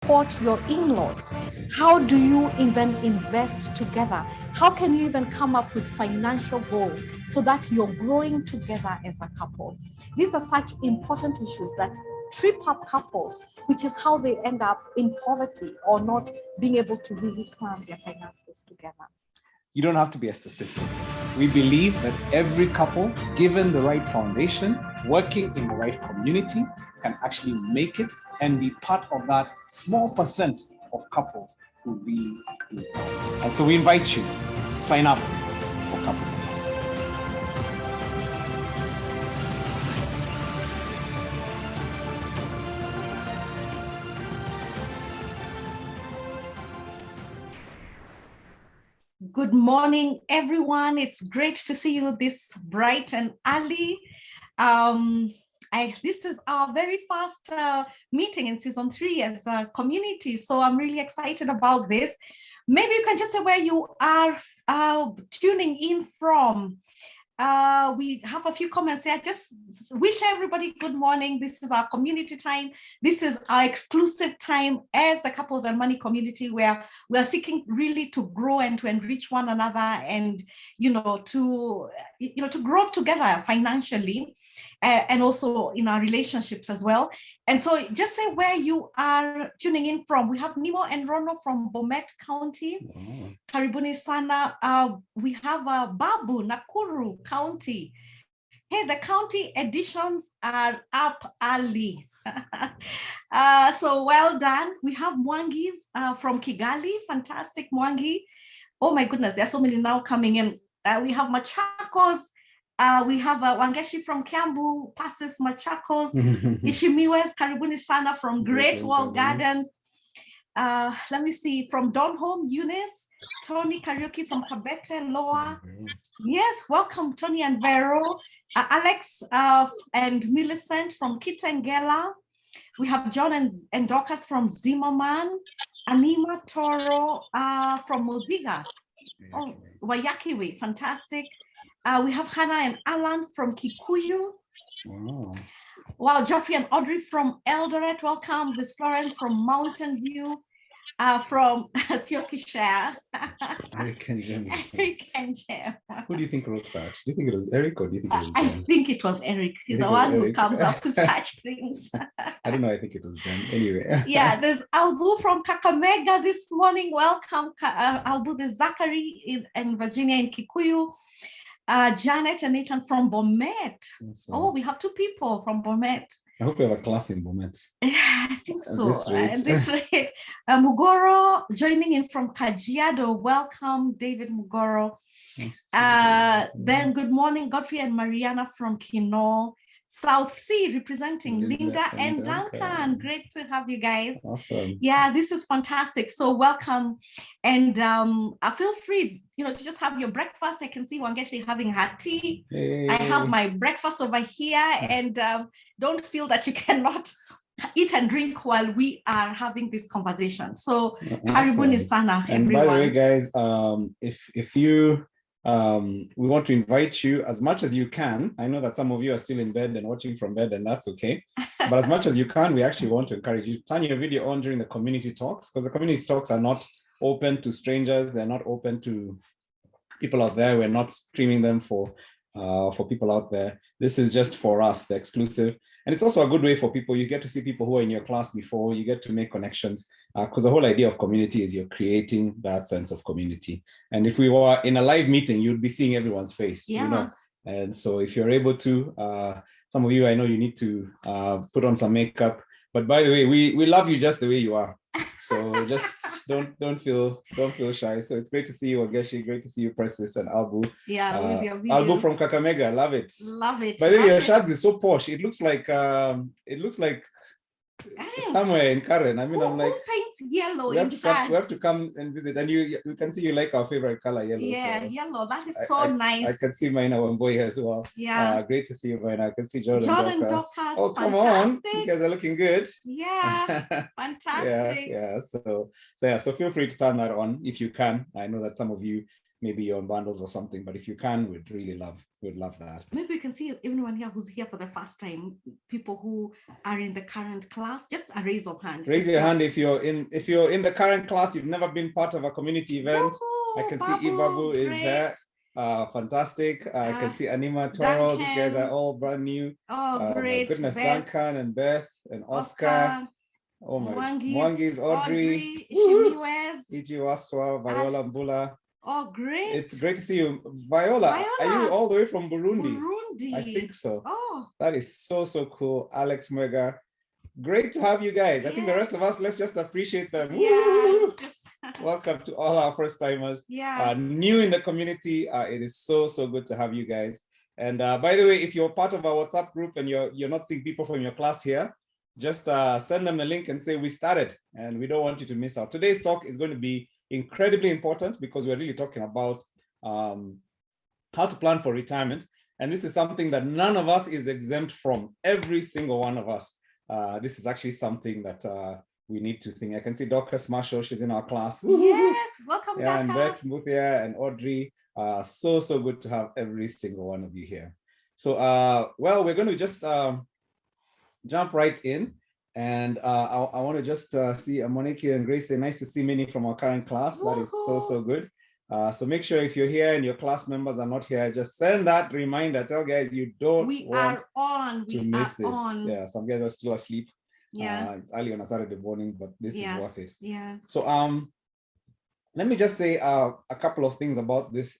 support your in-laws? How do you even invest together? How can you even come up with financial goals so that you're growing together as a couple? These are such important issues that trip up couples, which is how they end up in poverty or not being able to really plan their finances together. You don't have to be a statistic. We believe that every couple, given the right foundation, working in the right community, can actually make it and be part of that small percent of couples who really do it. And so we invite you, sign up for Couples. Good morning, everyone. It's great to see you this bright and early. This is our very first meeting in season 3 as a community, so I'm really excited about this. Maybe you can just say where you are tuning in from. We have a few comments here. Just wish everybody good morning. This is our community time. This is our exclusive time as the Couples and Money community, where we are seeking really to grow and to enrich one another, and to grow together financially, and also in our relationships as well. And so just say where you are tuning in from. We have Nemo and Rono from Bomet County. Oh. Karibuni sana. We have Babu, Nakuru County. Hey, the county editions are up early. So well done. We have Mwangis from Kigali. Fantastic, Mwangi. Oh my goodness, there are so many now coming in. We have Machakos. We have Wangeshi from Kiambu, passes Machakos. Ishimiwes, Karibuni sana from Great Wall Gardens. Let me see, from Donholm, Eunice. Tony Karaoke from Kabete, Loa. Yes, welcome, Tony and Vero. Alex and Millicent from Kitengela. We have John and Dorcas from Zimmerman. Anima Toro from Muldiga. Oh, Wayakiwe, fantastic. We have Hannah and Alan from Kikuyu. Wow. Wow, Geoffrey and Audrey from Eldoret. Welcome. This Florence from Mountain View. From Siokishare. Eric and Jem. Eric and Jem. Who do you think wrote that? Do you think it was Eric or do you think it was Jem? I think it was Eric. He's the one who comes up with such things. I don't know. I think it was Jem. Anyway. Yeah, there's Albu from Kakamega this morning. Welcome, Albu. There's Zachary in Virginia in Kikuyu. Janet and Nathan from Bomet. Awesome. Oh, we have 2 people from Bomet. I hope we have a class in Bomet. Yeah, I think so. At this rate. Mugoro joining in from Kajiado. Welcome, David Mugoro. Then good morning, Godfrey and Mariana from Kino. South Sea representing Linda and Duncan. Great to have you guys. Awesome. Yeah, this is fantastic. So welcome. And feel free, to just have your breakfast. I can see Wangeshi having her tea. Hey. I have my breakfast over here, and don't feel that you cannot eat and drink while we are having this conversation. So karibuni sana, and everyone. By the way, guys, if you we want to invite you as much as you can. I know that some of you are still in bed and watching from bed, and that's okay. But as much as you can, we actually want to encourage you to turn your video on during the community talks, because the community talks are not open to strangers. They're not open to people out there. We're not streaming them for people out there. This is just for us, the exclusive. And it's also a good way for people. You get to see people who are in your class before. You get to make connections, because the whole idea of community is you're creating that sense of community. And if we were in a live meeting, you'd be seeing everyone's face. Yeah. And so if you're able to, some of you, I know you need to put on some makeup. But by the way, we love you just the way you are. So just don't feel shy. So it's great to see you, Ogeshi. Great to see you, Precious and Albu. Yeah, with your video. Albu from Kakamega. Love it. Love it. By the way, your shirt is so posh. It looks like somewhere in Karen. I mean, I'm like, who paints yellow we in have to come and visit. And you can see you like our favorite color, yellow. Yeah, so yellow. That is so nice. I can see Maina Wamboy as well. Yeah. Great to see you, Maina. I can see Jordan and Dorcas. Dorcas. Oh, come on. You guys are looking good. Yeah. Fantastic. Yeah. So feel free to turn that on if you can. I know that some of you maybe you're on bundles or something. But if you can, we'd love that. Maybe you can see everyone here who's here for the first time, people who are in the current class, just a raise of hand. Raise your hand if you're in the current class, you've never been part of a community event. I can see Ibabu is there. Fantastic. I can see Anima, Toro. These guys are all brand new. Oh, great. My goodness, Beth, Duncan and Beth and Oscar. Oh my, Mwangis, Audrey, Iji Waswa, Viola Mbula. Oh, great. It's great to see you. Viola, are you all the way from Burundi? Burundi. I think so. Oh. That is so cool. Alex Mwega. Great to have you guys. I think the rest of us, let's just appreciate them. Yeah. Welcome to all our first timers. Yeah. New in the community. It is so good to have you guys. And by the way, if you're part of our WhatsApp group and you're not seeing people from your class here, just send them the link and say we started, and we don't want you to miss out. Today's talk is going to be incredibly important because we're really talking about how to plan for retirement. And this is something that none of us is exempt from, every single one of us. This is actually something that we need to think. I can see Dorcas Marshall, she's in our class. Yes, welcome, yeah, Dorcas. and Beth Muthia and Audrey. So good to have every single one of you here. So, well, we're going to just jump right in. And I want to just see Monique and Grace say, nice to see many from our current class. That is so good. So make sure if you're here and your class members are not here, just send that reminder. Tell guys you don't want to miss this. Yeah, some guys are still asleep. Yeah, it's early on a Saturday morning, but this is worth it. Yeah. So let me just say a couple of things about this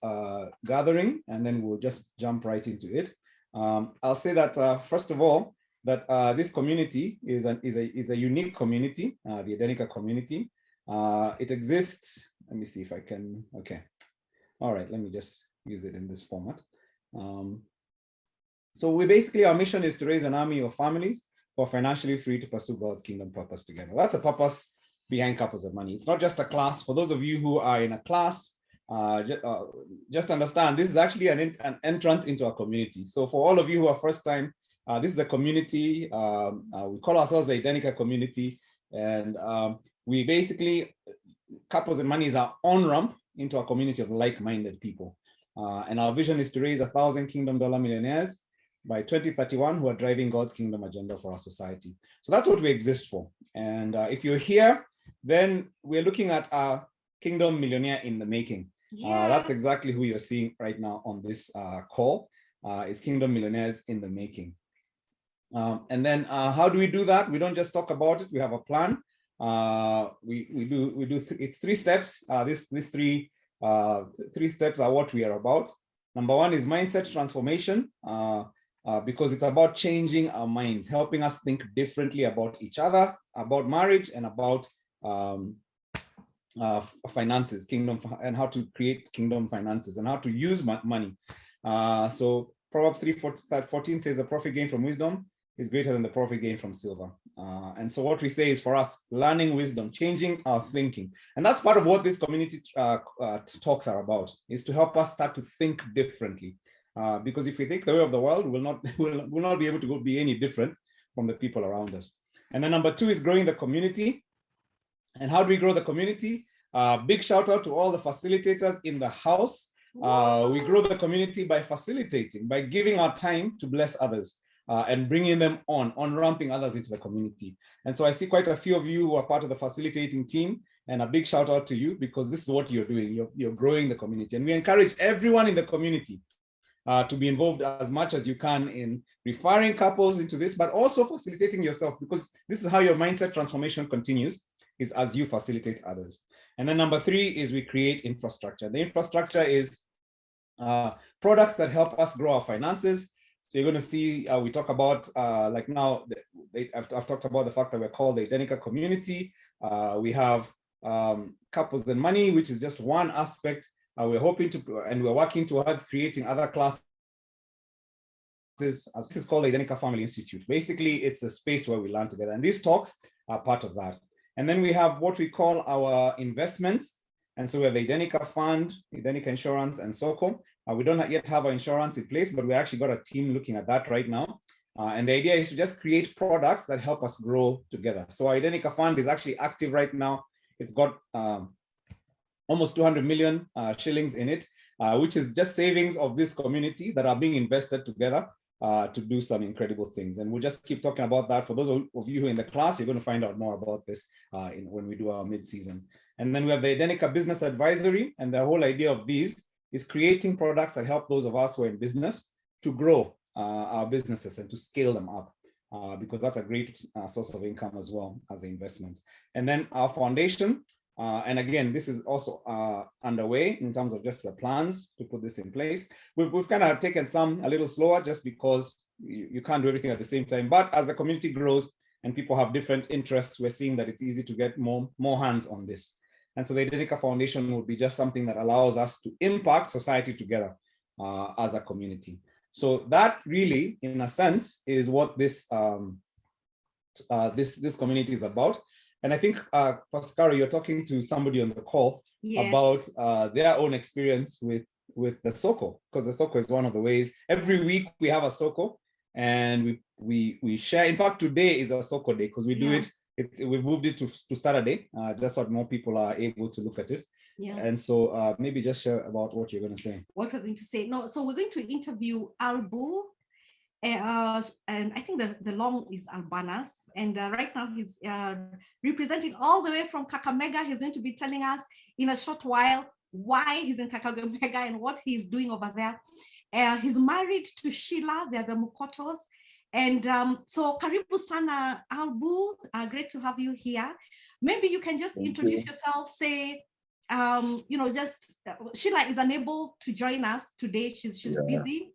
gathering, and then we'll just jump right into it. I'll say that first of all, that this community is a unique community, the Edenica community. It exists. Let me see if I can. Okay. All right. Let me just use it in this format. So our mission is to raise an army of families who are financially free to pursue God's kingdom purpose together. That's a purpose behind Couples of Money. It's not just a class. For those of you who are in a class, just understand this is actually an entrance into our community. So for all of you who are first time, this is a community. We call ourselves the Edenica community, and we basically, Couples and Money is our on-ramp into a community of like-minded people. And our vision is to raise 1,000 Kingdom Dollar millionaires by 2031 who are driving God's kingdom agenda for our society. So that's what we exist for. And if you're here, then we're looking at our Kingdom Millionaire in the Making. That's exactly who you're seeing right now on this call, is Kingdom Millionaires in the Making. And then how do we do that? We don't just talk about it. We have a plan. It's 3 steps. These three steps are what we are about. Number 1 is mindset transformation, because it's about changing our minds, helping us think differently about each other, about marriage, and about finances, and how to create kingdom finances and how to use money. So Proverbs 3:14 says the profit gained from wisdom is greater than the profit gained from silver. And so what we say is for us, learning wisdom, changing our thinking. And that's part of what this community talks are about, is to help us start to think differently. Because if we think the way of the world, we'll not be able to be any different from the people around us. And then number 2 is growing the community. And how do we grow the community? Big shout out to all the facilitators in the house. We grow the community by facilitating, by giving our time to bless others. And bringing them on-ramping others into the community. And so I see quite a few of you who are part of the facilitating team, and a big shout out to you, because this is what you're doing. You're growing the community. And we encourage everyone in the community to be involved as much as you can in referring couples into this, but also facilitating yourself, because this is how your mindset transformation continues, is as you facilitate others. And then number 3 is we create infrastructure. The infrastructure is products that help us grow our finances. So you're going to see, we talk about, like now, I've talked about the fact that we're called the Edenica community. We have Couples and Money, which is just one aspect. We're hoping to, and we're working towards creating other classes. This is called the Edenica Family Institute. Basically, it's a space where we learn together. And these talks are part of that. And then we have what we call our investments. And so we have the Edenica Fund, Edenica Insurance, and SOCO. We don't yet have our insurance in place, but we actually got a team looking at that right now. And the idea is to just create products that help us grow together. So our Edenica Fund is actually active right now. It's got almost 200 million shillings in it, which is just savings of this community that are being invested together to do some incredible things. And we'll just keep talking about that. For those of you who are in the class, you're going to find out more about this when we do our mid-season. And then we have the Identica Business Advisory. And the whole idea of these is creating products that help those of us who are in business to grow our businesses and to scale them up, because that's a great source of income as well as an investment. And then our foundation, and again, this is also underway in terms of just the plans to put this in place. We've kind of taken some a little slower just because you can't do everything at the same time. But as the community grows and people have different interests, we're seeing that it's easy to get more hands on this. And so the Identica Foundation would be just something that allows us to impact society together as a community. So that really, in a sense, is what this this community is about. And I think, Pastor Caro, you're talking to somebody on the call about their own experience with the Soko, because the Soko is one of the ways. Every week we have a Soko, and we share. In fact, today is a Soko day because we do it. We've moved it to Saturday, just so that more people are able to look at it. Yeah. And so maybe just share about what you're going to say. What we're going to say. No, so we're going to interview Albu, and I think the long is Albanas. And right now he's representing all the way from Kakamega. He's going to be telling us in a short while why he's in Kakamega and what he's doing over there. He's married to Sheila. They're the Mukotos. And so Karibu Sana Albu, great to have you here. Maybe you can just introduce yourself, say, just Sheila is unable to join us today. She's busy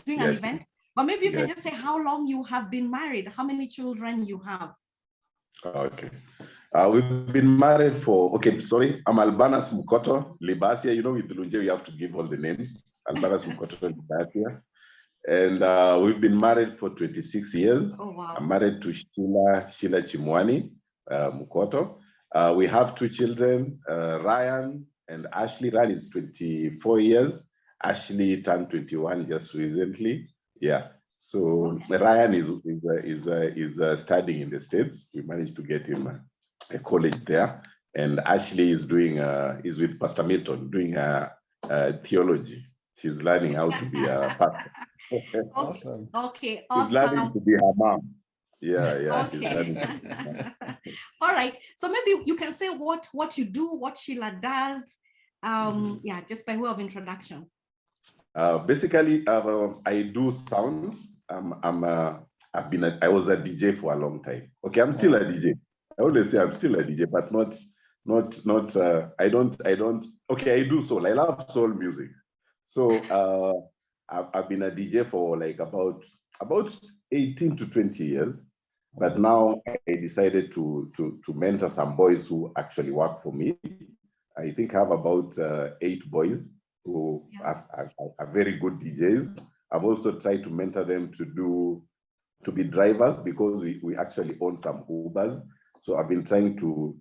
doing an event. But maybe you can just say how long you have been married, how many children you have. Okay. We've been married for, I'm Albanas Mukoto, Libasia. With Lunje, we have to give all the names. Albanas Mukoto, Libasia. And we've been married for 26 years. Oh, wow. I'm married to Sheila Chimwani Mukoto. We have 2 children, Ryan and Ashley. Ryan is 24 years. Ashley turned 21 just recently. Yeah, so Ryan is studying in the States. We managed to get him a college there, and Ashley is doing is with Pastor Milton doing theology. She's learning how to be a pastor. Awesome. Okay, awesome. She's learning to be her mom. Yeah. Okay. She's learning. All right. So maybe you can say what you do, what Sheila does. Just by way of introduction. Basically, I do sound. I was a DJ for a long time. Okay, I'm still a DJ. I always say I'm still a DJ, but not. I don't. Okay, I do soul. I love soul music. So I've been a DJ for like about 18 to 20 years. But now I decided to mentor some boys who actually work for me. I think I have about 8 boys who are very good DJs. I've also tried to mentor them to be drivers because we actually own some Ubers. So I've been trying to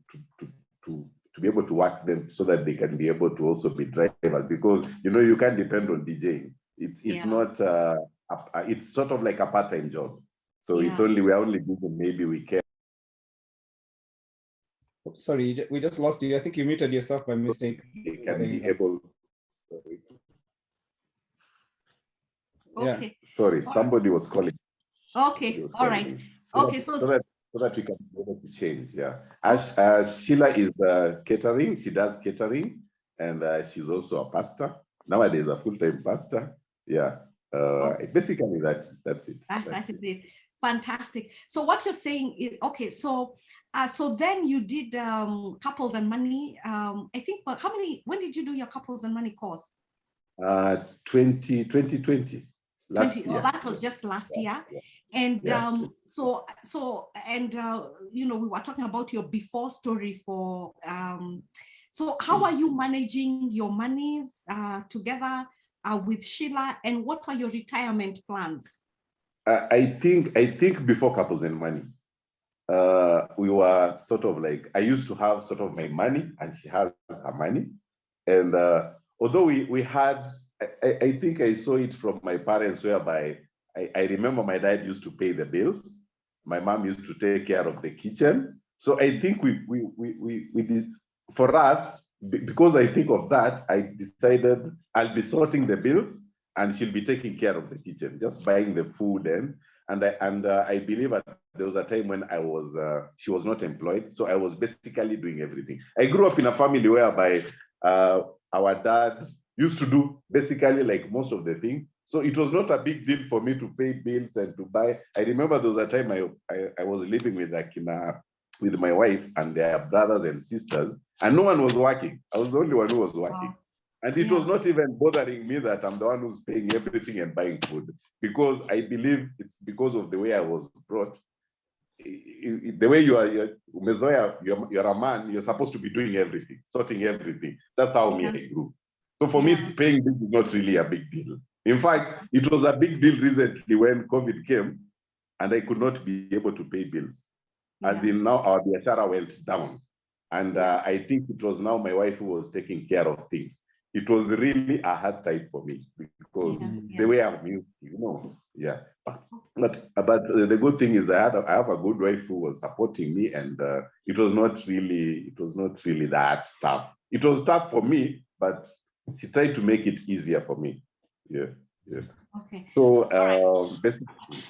be able to work them so that they can be able to also be drivers, because you can't depend on DJing. It's not it's sort of like a part-time job. So we're only given maybe we can. Sorry, we just lost you. I think you muted yourself by mistake. They can be able. Okay. Sorry, somebody was calling. Okay, all right. So that we can be able to change. Yeah. Sheila is catering. She does catering, and she's also a pastor. Nowadays, a full-time pastor. Yeah. Basically, that's it. That's it. Fantastic. So what you're saying is, okay, so then you did Couples and Money. I think, when did you do your Couples and Money course? 2020. Last year. That was just last year. And we were talking about your before story for, so how are you managing your monies together with Sheila, and what are your retirement plans? I think before Couples and Money, we were sort of like, I used to have sort of my money and she has her money. And although we had, I think I saw it from my parents, whereby I remember my dad used to pay the bills. My mom used to take care of the kitchen. So I think we did, for us, because I think of that, I decided I'll be sorting the bills and she'll be taking care of the kitchen, just buying the food and I believe there was a time when she was not employed, so I was basically doing everything. I grew up in a family whereby our dad used to do basically like most of the thing. So it was not a big deal for me to pay bills and to buy. I remember there was a time I was living with with my wife and their brothers and sisters, and no one was working. I was the only one who was working. Wow. And it was not even bothering me that I'm the one who's paying everything and buying food, because I believe it's because of the way I was brought. The way you're a man, you're supposed to be doing everything, sorting everything. That's how me I grew. So for me, paying bills is not really a big deal. In fact, it was a big deal recently when COVID came and I could not be able to pay bills. As in now our biashara went down. And I think it was now my wife who was taking care of things. It was really a hard time for me because the way I'm used to, But the good thing is I have a good wife who was supporting me, and it was not really that tough. It was tough for me, but she tried to make it easier for me. Okay. So basically.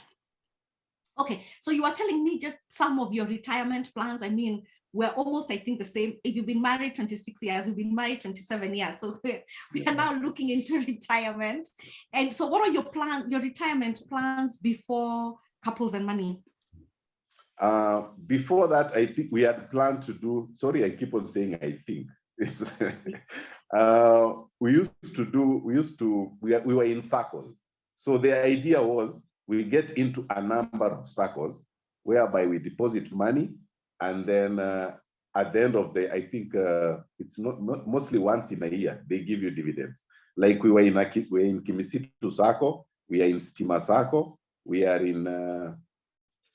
Okay, so you are telling me just some of your retirement plans. I mean, we're almost, I think, the same. If you've been married 26 years, we've been married 27 years. So we are now looking into retirement. And so what are your retirement plans before Couples and Money? Before that, I think we had planned to do, sorry, I keep on saying I think. It's we were in circles. So the idea was we get into a number of circles whereby we deposit money, and then at the end of I think it's not mostly once in a year, they give you dividends. Like we're in Kimisitu Sacco, we are in Stima Sacco, we are in,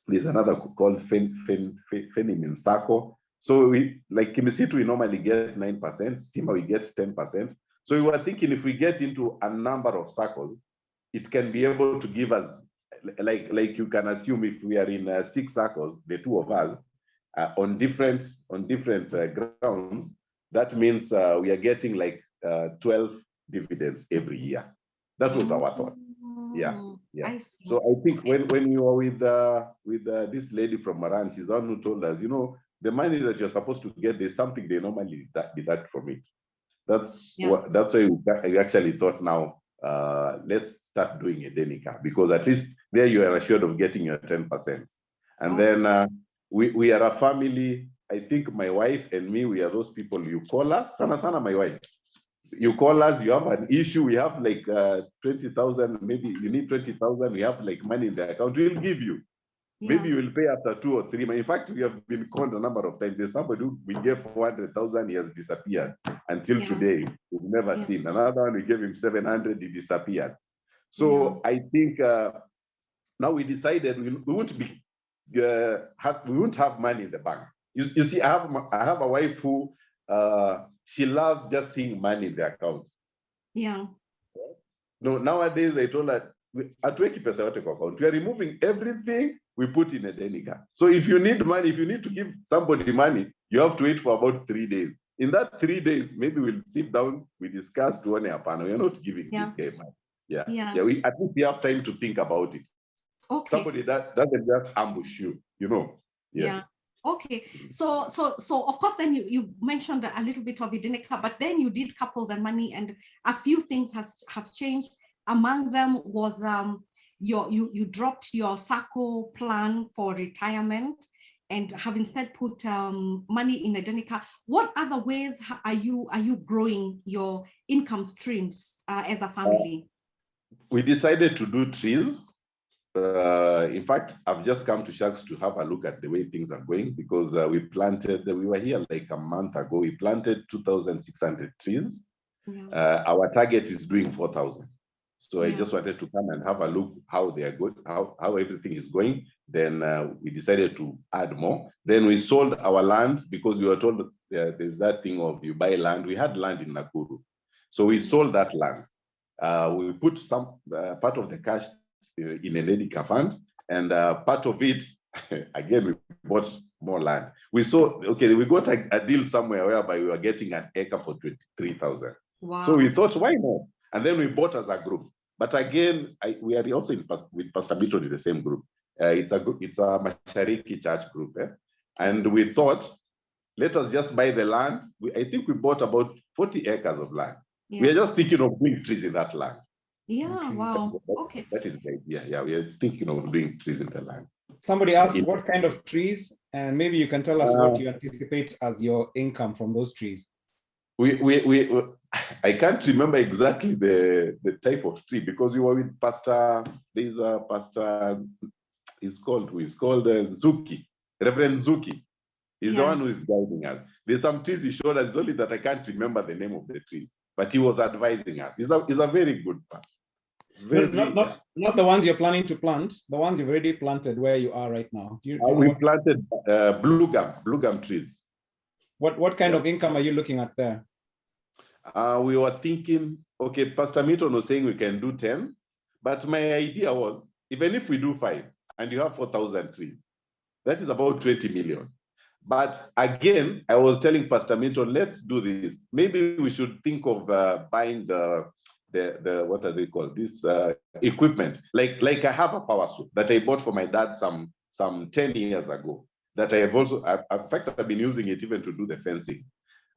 there's another called Fenimin Sacco. So we, like Kimisitu, we normally get 9%, Stima we get 10%. So we were thinking if we get into a number of circles, it can be able to give us, like you can assume if we are in 6 circles, the 2 of us, on different grounds, that means we are getting like 12 dividends every year. That was our thought. Yeah. So I think when you are with this lady from Maran, she's the one who told us, the money that you're supposed to get, there's something they normally deduct from it. That's why we actually thought now, let's start doing a Denica, because at least there you are assured of getting your 10%. And then we are a family. I think my wife and me, we are those people you call us. Sana, my wife. You call us, you have an issue, we have like 20,000, maybe you need 20,000, we have like money in the account, we'll give you. Maybe you will pay after 2 or 3 months. In fact, we have been called a number of times. There's somebody who we gave 400,000, he has disappeared until today. We've never seen. Another one, we gave him 700, he disappeared. So I think now we decided we won't have money in the bank. You see, I have a wife who she loves just seeing money in the account. No, nowadays I told her, we are removing everything we put in a Denica. So if you need money, if you need to give somebody money, you have to wait for about 3 days. In that 3 days, maybe we'll sit down, we discuss to one panel. We're not giving this guy money. We at least we have time to think about it. Okay. Somebody that doesn't just ambush you, Okay, so of course then you mentioned a little bit of Denica, but then you did Couples and Money, and a few things have changed. Among them was you dropped your SACCO plan for retirement and have instead put money in Denica. What other ways are you growing your income streams as a family? We decided to do trees. In fact, I've just come to Sharks to have a look at the way things are going, because we were here like a month ago, we planted 2,600 trees. Our target is doing 4,000. So I just wanted to come and have a look how they are good, how everything is going. Then we decided to add more. Then we sold our land, because we were told there's that thing of you buy land. We had land in Nakuru. So we sold that land. We put some part of the cash in a Denica fund, and part of it, again, we bought more land. We saw, okay, we got a deal somewhere whereby we were getting an acre for 23,000. Wow. So we thought, why not? And then we bought as a group. But again, we are also with Pastor Milton in the same group. It's a Mashariki church group. And we thought, let us just buy the land. I think we bought about 40 acres of land. Yeah. We are just thinking of doing trees in that land. Yeah, wow. Okay. That is the idea. Yeah, we are thinking of doing trees in the land. Somebody asked what kind of trees, and maybe you can tell us what you anticipate as your income from those trees. I can't remember exactly the type of tree because we were with Pastor. There's a pastor. He's called Zuki, Reverend Zuki. He's the one who is guiding us. There's some trees he showed us. It's only that I can't remember the name of the trees, but he was advising us. He's a very good pastor. Not the ones you're planning to plant, the ones you've already planted where you are right now. We planted blue gum trees. What kind of income are you looking at there? We were thinking, okay, Pastor Milton was saying we can do 10, but my idea was, even if we do 5 and you have 4,000 trees, that is about 20 million. But again, I was telling Pastor Milton, let's do this. Maybe we should think of buying the what are they called? This equipment. Like I have a power suit that I bought for my dad some 10 years ago. That I have also, in fact, I've been using it even to do the fencing.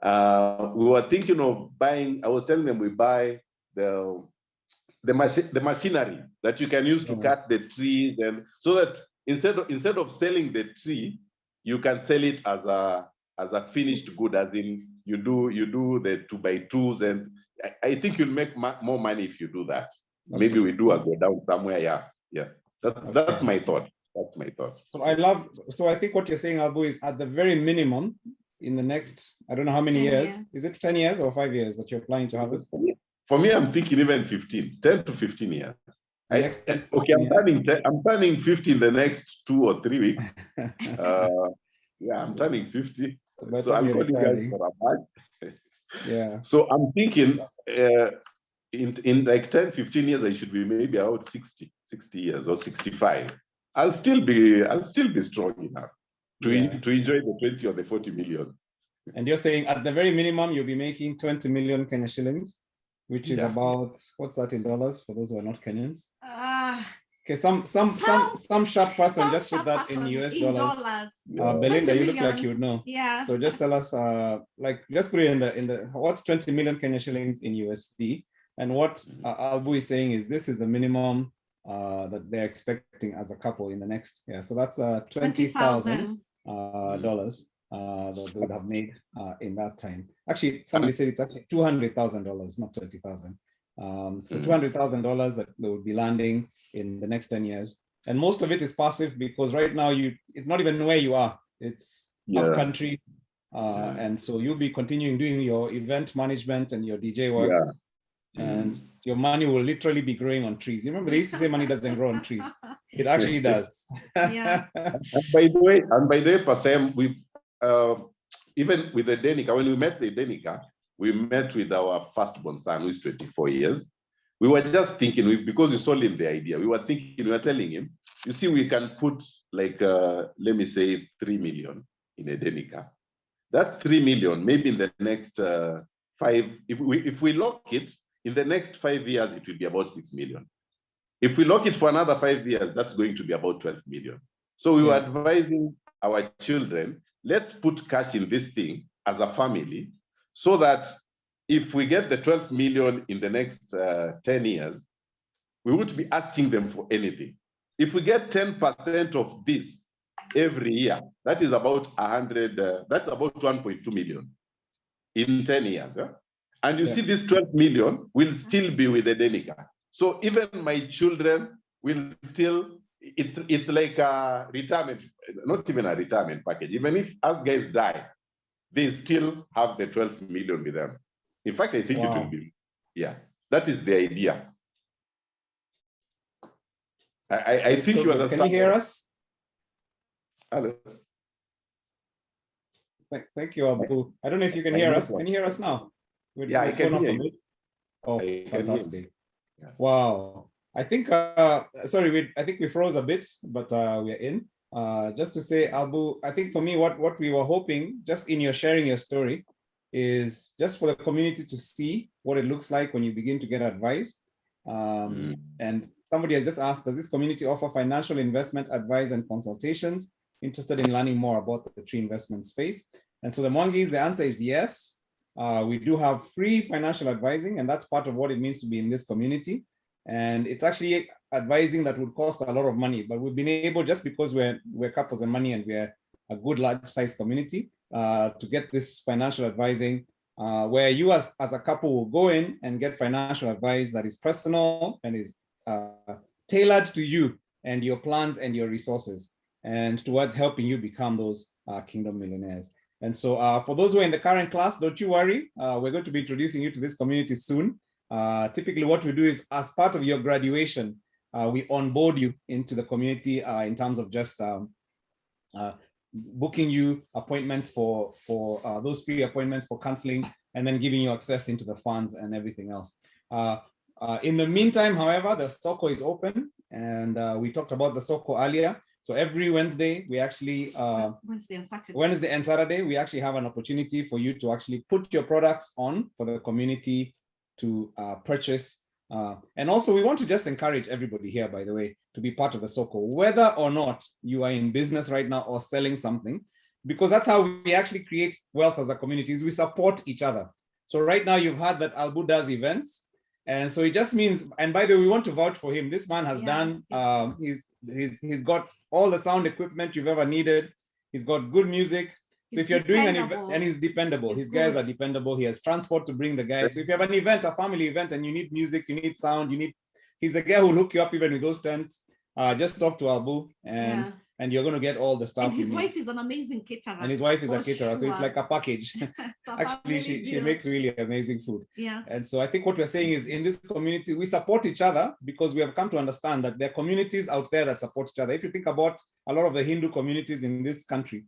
We were thinking of buying. I was telling them we buy the machinery that you can use to cut the trees, and so that instead of selling the tree, you can sell it as a finished good, as in you do the 2x2s, and I think you'll make more money if you do that. Maybe we do a go down somewhere. Yeah. That's my thought. That's my thought. So I think what you're saying, Albu, is at the very minimum in the next, I don't know how many years. Is it 10 years or 5 years that you're planning to harvest? For me, I'm thinking even 10 to 15 years. I'm turning 50 in the next 2 or 3 weeks. I'm turning 50. So I'll call you guys for a match. Yeah. So I'm thinking in like 10, 15 years, I should be maybe about 60 years or 65. I'll still be strong enough to enjoy the 20 or the 40 million. And you're saying at the very minimum, you'll be making 20 million Kenya shillings, which is about, what's that in dollars for those who are not Kenyans? Okay, some sharp person just put that in US dollars. Belinda, you look like you would know. Yeah. So just tell us, just put it in the what's 20 million Kenya shillings in USD, and what Albu is saying is this is the minimum that they're expecting as a couple in the next year. So that's $20,000 that they would have made in that time. Actually, somebody said it's actually $200,000, not 20,000. So $200,000 that they would be landing in the next 10 years. And most of it is passive because right now it's not even where you are. It's up country. And so you'll be continuing doing your event management and your DJ work. And your money will literally be growing on trees. You remember they used to say money doesn't grow on trees. It actually does. Yeah. And by the way, Pasam, we've even with the Denica, when we met the Denica, we met with our firstborn son, who is 24 years. We were just thinking, because we sold him the idea, we were telling him, you see, we can put like, let me say 3 million in a Denica. That 3 million, maybe in the next 5, if we lock it, in the next 5 years, it will be about 6 million. If we lock it for another 5 years, that's going to be about 12 million. So we were advising our children, let's put cash in this thing as a family, so that if we get the 12 million in the next 10 years, we won't be asking them for anything. If we get 10% of this every year, that is about 100, that's about 1.2 million in 10 years. And you see this 12 million will still be with the Denica. So even my children will still, it's like a retirement, not even a retirement package. Even if us guys die, they still have the 12 million with them. In fact, I think it will be, that is the idea. I think you understand. Can you hear us? Hello. Thank you, Abu. I don't know if you can hear us. Can you hear us now? I can hear you. Oh, fantastic. Wow. I think, sorry, I think we froze a bit, but we're in. just to say, Albu, I think for me, what we were hoping, just in your sharing your story, is just for the community to see what it looks like when you begin to get advice. And somebody has just asked, does this community offer financial investment advice and consultations? Interested in learning more about the tree investment space? And so the Mwangis, the answer is yes. We do have free financial advising, and that's part of what it means to be in this community. And it's actually advising that would cost a lot of money, but we've been able, just because we're couples and money and we're a good large size community, to get this financial advising, where you as a couple will go in and get financial advice that is personal and is tailored to you and your plans and your resources, and towards helping you become those kingdom millionaires. And so for those who are in the current class, don't you worry, we're going to be introducing you to this community soon. Typically what we do is, as part of your graduation, we onboard you into the community in terms of just booking you appointments for those free appointments for counseling, and then giving you access into the funds and everything else. In the meantime, however, the Soko is open, and we talked about the Soko earlier. So every Wednesday, we actually, Wednesday and Saturday, we actually have an opportunity for you to actually put your products on for the community to purchase. And also we want to just encourage everybody here, by the way, to be part of the Soko, whether or not you are in business right now or selling something, because that's how we actually create wealth as a community, is we support each other. So right now you've heard that Albu does events. And so it just means, and by the way, we want to vouch for him. This man has done, he's got all the sound equipment you've ever needed. He's got good music. So if you're doing an event, and he's dependable, his guys are dependable. He has transport to bring the guys. So if you have an event, a family event, and you need music, you need sound, he's a guy who will hook you up even with those tents. Just talk to Albu, and you're going to get all the stuff. And his wife is an amazing caterer. And his wife is a caterer, so it's like a package. Actually, she makes really amazing food. Yeah. And so I think what we're saying is, in this community, we support each other, because we have come to understand that there are communities out there that support each other. If you think about a lot of the Hindu communities in this country,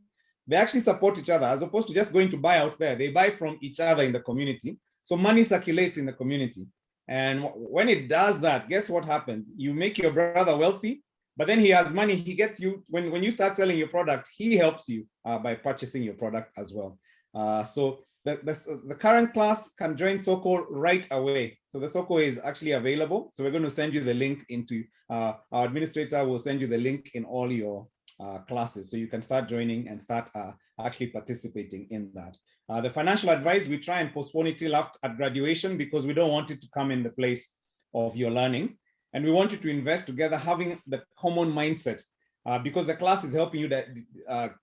they actually support each other, as opposed to just going to buy out there. They buy from each other in the community. So money circulates in the community. And when it does that, guess what happens? You make your brother wealthy, but then he has money. He gets you, when you start selling your product, he helps you by purchasing your product as well. So the current class can join Soko right away. So the Soko is actually available. So we're going to send you the link into, our administrator will send you the link in all your classes, so you can start joining and start actually participating in that. The financial advice, we try and postpone it till after at graduation, because we don't want it to come in the place of your learning. And we want you to invest together, having the common mindset, because the class is helping you to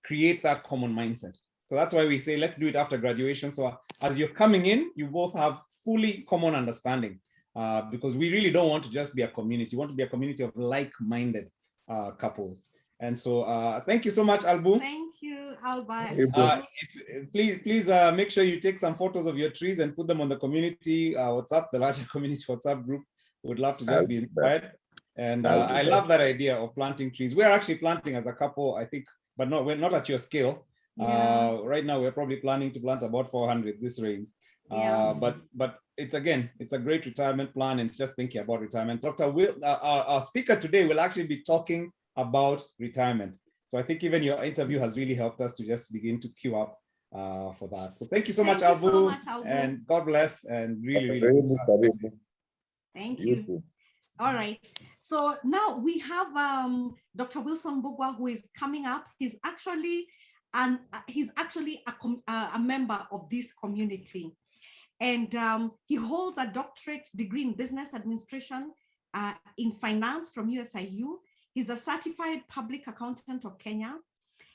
create that common mindset. So that's why we say, let's do it after graduation. So as you're coming in, you both have fully common understanding, because we really don't want to just be a community. We want to be a community of like-minded couples. And so thank you so much, Albu. Thank you, Alba. Please make sure you take some photos of your trees and put them on the community WhatsApp, the larger community WhatsApp group. Would love to just be inspired. And I love that idea of planting trees. We're actually planting as a couple, I think, but we're not at your scale. Right now, we're probably planning to plant about 400 this range. But it's a great retirement plan, and it's just thinking about retirement. Dr. Will, our speaker today will actually be talking about retirement. So I think even your interview has really helped us to just begin to queue up for that. So thank you so much, Albu, and God bless, and really good. Thank you. All right. So now we have Dr. Wilson Mbugua, who is coming up. He's actually a member of this community, and he holds a doctorate degree in business administration in finance from USIU. He's a certified public accountant of Kenya,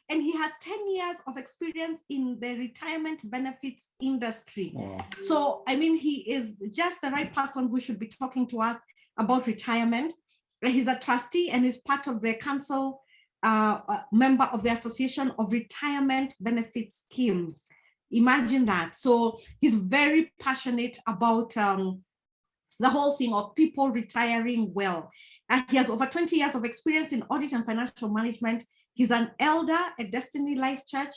and he has 10 years of experience in the retirement benefits industry. So, I mean, he is just the right person who should be talking to us about retirement. He's a trustee and is part of the council, member of the Association of Retirement Benefits Schemes. Imagine that. So he's very passionate about the whole thing of people retiring well. He has over 20 years of experience in audit and financial management. He's an elder at Destiny Life Church.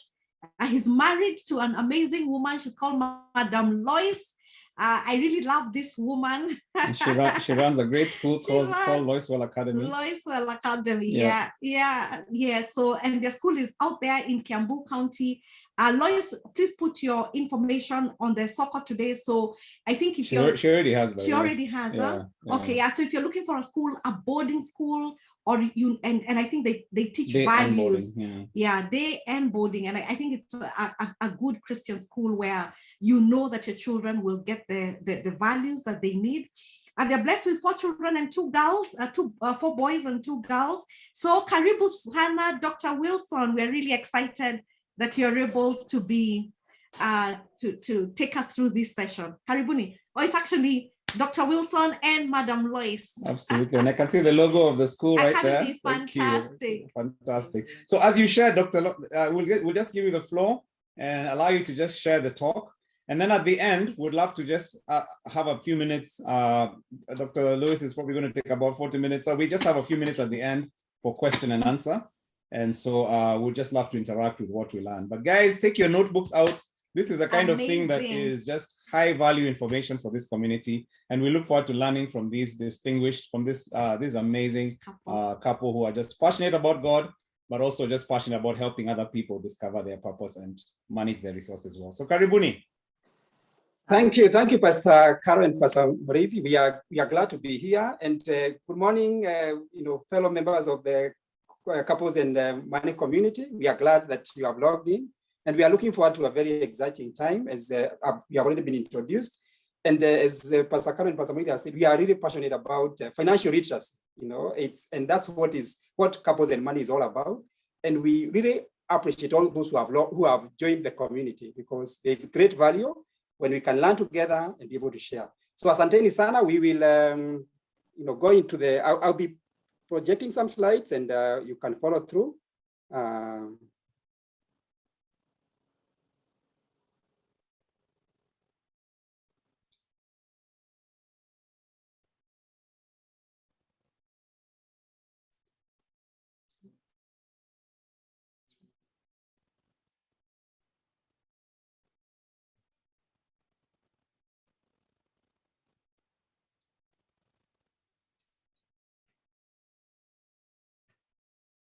He's married to an amazing woman. She's called Madam Lois. I really love this woman. She runs a great school called Lois Academy. Lois Academy, yeah. So, and the school is out there in Kiambu County. Lois, please put your information on the Soccer Today. So I think if she already has. She already has. Okay, yeah. So if you're looking for a school, a boarding school, or you and I think they teach day values. Day and boarding, and I think it's a good Christian school where you know that your children will get the values that they need. And they're blessed with 4 children and 2 girls, 4 boys and 2 girls. So karibu sana, Dr. Wilson. We're really excited that you're able to be to take us through this session. Karibuni. Oh, it's actually Dr. Wilson and Madam Lois. Absolutely. And I can see the logo of the school right there. Fantastic. Fantastic. So as you share, Dr. We'll just give you the floor and allow you to just share the talk. And then at the end, we'd love to just have a few minutes. Dr. Lewis is probably going to take about 40 minutes. So we just have a few minutes at the end for question and answer. And so we'd just love to interact with what we learn. But guys, take your notebooks out. This is the kind of thing that is just high value information for this community. And we look forward to learning from these this amazing couple who are just passionate about God, but also just passionate about helping other people discover their purpose and manage their resources well. So karibuni. Thank you, Pastor Caro and Pastor Murithi. We are glad to be here. And good morning, fellow members of the couples and money community. We are glad that you have logged in, and we are looking forward to a very exciting time as we have already been introduced. And as Pastor Caro and Pastor Murithi have said, we are really passionate about financial literacy. And that's what couples and money is all about. And we really appreciate all those who have joined the community, because there is great value when we can learn together and be able to share. So asanteni sana, we will go into I'll be projecting some slides and you can follow through.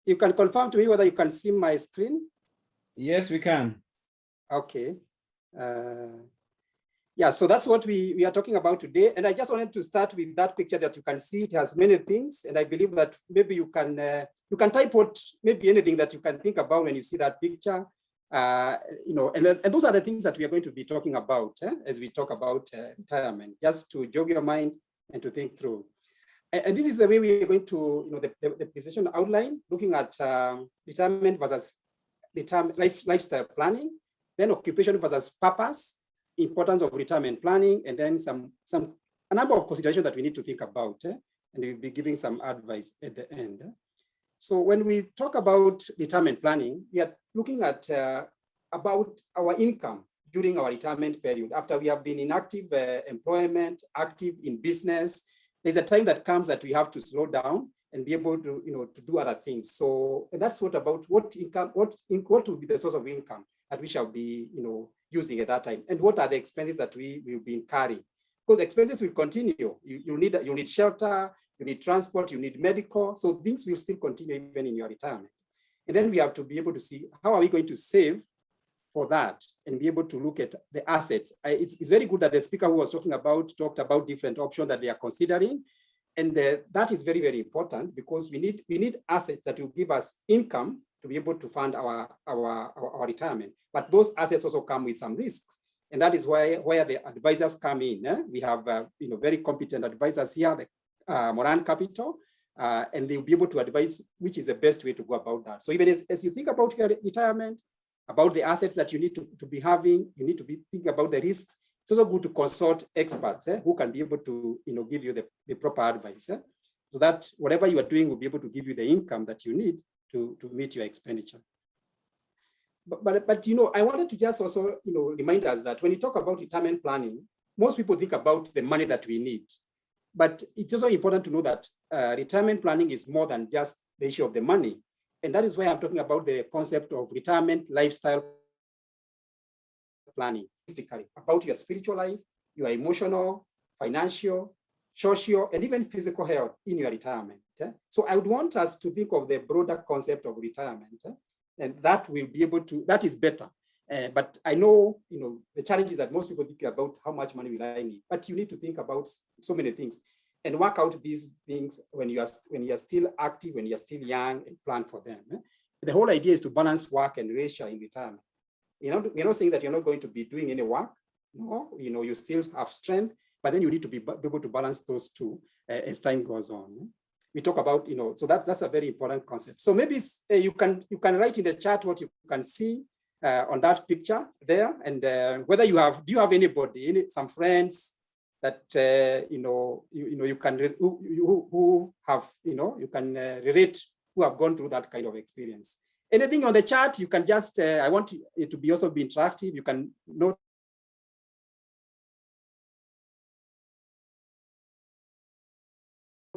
You can confirm to me whether you can see my screen? Yes, we can. Okay. So that's what we are talking about today. And I just wanted to start with that picture that you can see. It has many things. And I believe that maybe you can type out maybe anything that you can think about when you see that picture. And those are the things that we are going to be talking about as we talk about retirement, just to jog your mind and to think through. And this is the way we are going to, the presentation outline, looking at retirement versus lifestyle planning, then occupation versus purpose, importance of retirement planning, and then a number of considerations that we need to think about. And we'll be giving some advice at the end. So when we talk about retirement planning, we are looking at about our income during our retirement period. After we have been in active employment, active in business, there's a time that comes that we have to slow down and be able to, to do other things. So, and that's what will be the source of income that we shall be, using at that time, and what are the expenses that we will be incurring? Because expenses will continue. You need shelter, you need transport, you need medical. So things will still continue even in your retirement. And then we have to be able to see how are we going to save for that and be able to look at the assets. It's very good that the speaker who was talked about different options that they are considering. And that is very, very important, because we need assets that will give us income to be able to fund our retirement. But those assets also come with some risks. And that is where the advisors come in. We have very competent advisors here, the Moran Capital, and they'll be able to advise which is the best way to go about that. So even as you think about your retirement, about the assets that you need to be having, you need to be thinking about the risks. It's also good to consult experts who can be able to give you the proper advice, so that whatever you are doing will be able to give you the income that you need to meet your expenditure. But I wanted to just also remind us that when you talk about retirement planning, most people think about the money that we need. But it's also important to know that retirement planning is more than just the issue of the money. And that is why I'm talking about the concept of retirement lifestyle planning, basically about your spiritual life, your emotional, financial, social, and even physical health in your retirement. So I would want us to think of the broader concept of retirement, and that will be able to, that is better. But I know, the challenge is that most people think about how much money will I need, but you need to think about so many things and work out these things when you are still active, when you are still young, and plan for them. The whole idea is to balance work and leisure in retirement. We're not saying that you're not going to be doing any work. No, you still have strength, but then you need to be able to balance those two as time goes on. We talk about, so that's a very important concept. So maybe you can write in the chat what you can see on that picture there, and whether do you have anybody, some friends that you can who have you can relate, who have gone through that kind of experience. Anything on the chat, you can just I want it to be also be interactive. You can note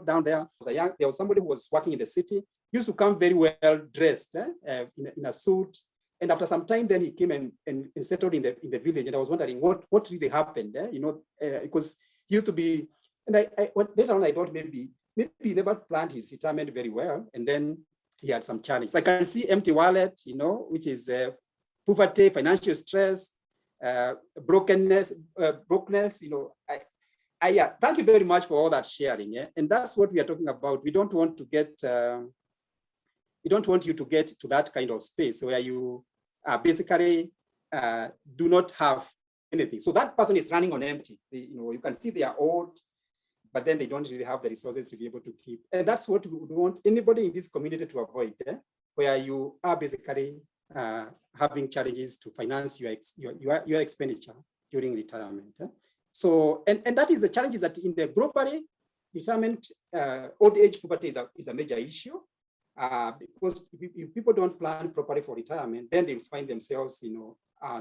down there. There was somebody who was working in the city, used to come very well dressed in a suit. And after some time, then he came and settled in the village. And I was wondering what really happened, because he used to be, and later on I thought maybe he never planned his retirement very well. And then he had some challenges. I can see empty wallet, which is poverty, financial stress, brokenness. Thank you very much for all that sharing. Yeah? And that's what we are talking about. We don't want to get, we don't want you to get to that kind of space where you basically do not have anything. So that person is running on empty. You can see they are old, but then they don't really have the resources to be able to keep. And that's what we want anybody in this community to avoid, where you are basically having challenges to finance your expenditure during retirement. So, and that is the challenge, is that in the globally, retirement, old age poverty is a major issue. Because if people don't plan properly for retirement, then they find themselves,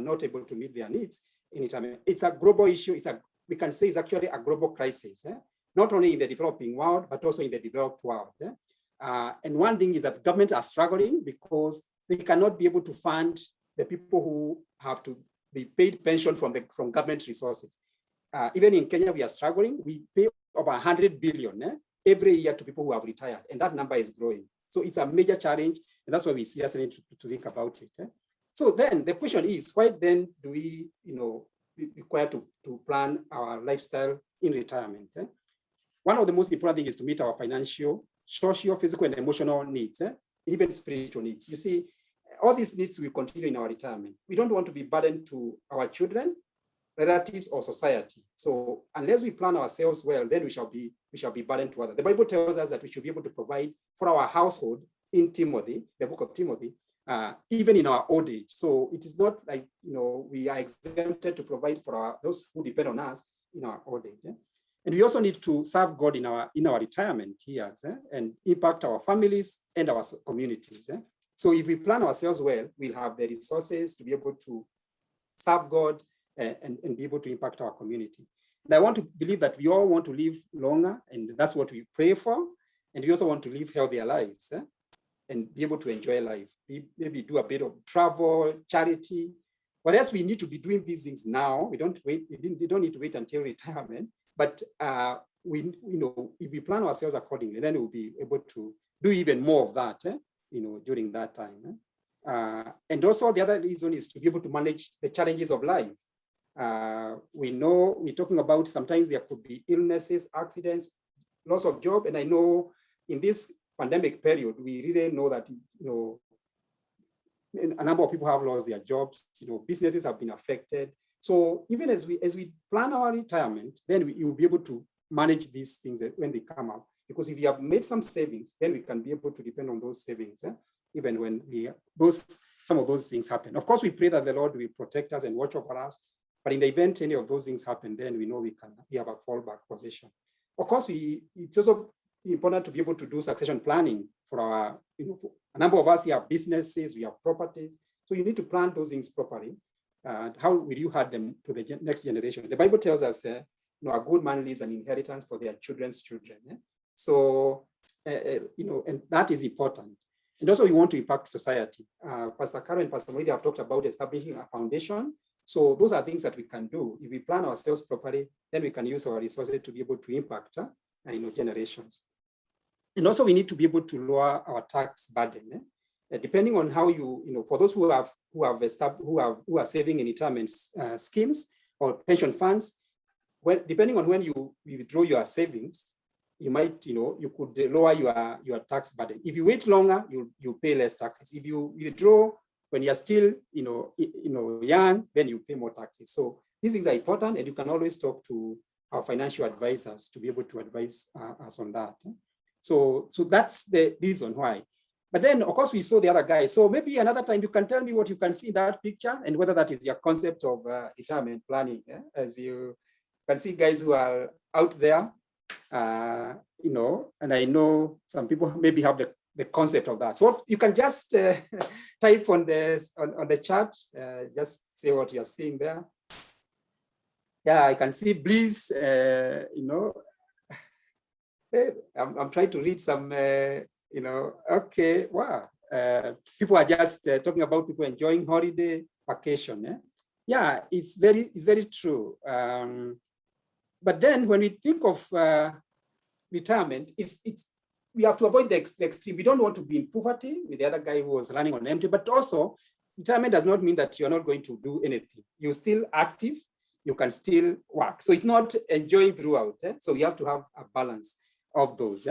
not able to meet their needs in retirement. It's a global issue. We can say it's actually a global crisis, not only in the developing world, but also in the developed world. And one thing is that governments are struggling because they cannot be able to fund the people who have to be paid pension from government resources. Even in Kenya, we are struggling. We pay over 100 billion every year to people who have retired, and that number is growing. So it's a major challenge, and that's why we seriously need to think about it. So then the question is, why then do we, require to plan our lifestyle in retirement? One of the most important things is to meet our financial, social, physical, and emotional needs, even spiritual needs. You see, all these needs will continue in our retirement. We don't want to be burdened to our children, relatives, or society. So unless we plan ourselves well, then we shall be burdened to others. The Bible tells us that we should be able to provide for our household in Timothy, the book of Timothy, even in our old age. So it is not like, we are exempted to provide for those who depend on us in our old age. And we also need to serve God in our retirement years, and impact our families and our communities. So if we plan ourselves well, we'll have the resources to be able to serve God and be able to impact our community. And I want to believe that we all want to live longer, and that's what we pray for. And we also want to live healthier lives, and be able to enjoy life. Maybe do a bit of travel, charity. What else we need to be doing these things now? We don't need to wait until retirement. But if we plan ourselves accordingly, then we'll be able to do even more of that, during that time. And also the other reason is to be able to manage the challenges of life. We know we're talking about sometimes there could be illnesses, accidents, loss of job. And I know in this pandemic period, we really know that, a number of people have lost their jobs, businesses have been affected. So even as we plan our retirement, then you will be able to manage these things when they come up. Because if you have made some savings, then we can be able to depend on those savings, even when some of those things happen. Of course, we pray that the Lord will protect us and watch over us. But in the event any of those things happen, then we know we have a fallback position. Of course, it's also important to be able to do succession planning for our, a number of us here have businesses, we have properties. So you need to plan those things properly. How will you hand them to the next generation? The Bible tells us, a good man leaves an inheritance for their children's children. So, and that is important. And also we want to impact society. Pastor Karen and Pastor Moidi have talked about establishing a foundation So those are things that we can do. If we plan ourselves properly, then we can use our resources to be able to impact generations. And also we need to be able to lower our tax burden. Depending on how for those who are saving in retirement schemes or pension funds, depending on when you withdraw your savings, you might, you could lower your tax burden. If you wait longer, you pay less taxes. If you withdraw when you're still, young, then you pay more taxes. So these things are important, and you can always talk to our financial advisors to be able to advise us on that. So that's the reason why. But then, of course, we saw the other guy. So maybe another time you can tell me what you can see in that picture and whether that is your concept of retirement planning. As you can see guys who are out there, and I know some people maybe have the concept of that. So you can just type on the chat, just say what you're seeing there. Yeah, I can see Bliss, I'm trying to read some, okay, wow. People are just talking about people enjoying holiday vacation. Yeah, it's very true. But then when we think of retirement, we have to avoid the extreme. We don't want to be in poverty with the other guy who was running on empty, but also retirement does not mean that you're not going to do anything. You're still active, you can still work. So it's not enjoying throughout. So we have to have a balance of those,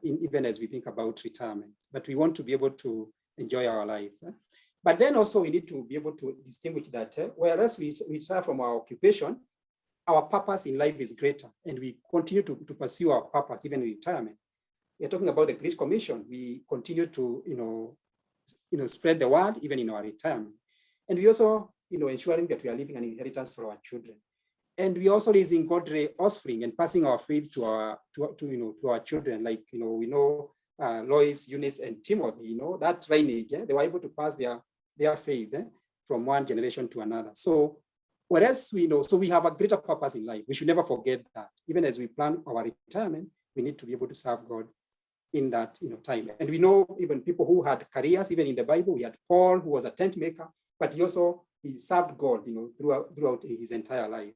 even as we think about retirement. But we want to be able to enjoy our life. But then also we need to be able to distinguish that whereas we retire from our occupation, our purpose in life is greater, and we continue to pursue our purpose even in retirement. We're talking about the Great Commission. We continue to, spread the word even in our retirement. And we also, ensuring that we are leaving an inheritance for our children. And we also raising godly offspring and passing our faith to our children. Like, we know Lois, Eunice, and Timothy, that lineage, they were able to pass their faith from one generation to another. So whereas we have a greater purpose in life. We should never forget that. Even as we plan our retirement, we need to be able to serve God in that time. And we know even people who had careers, even in the Bible, we had Paul, who was a tent maker, but he served God, throughout his entire life.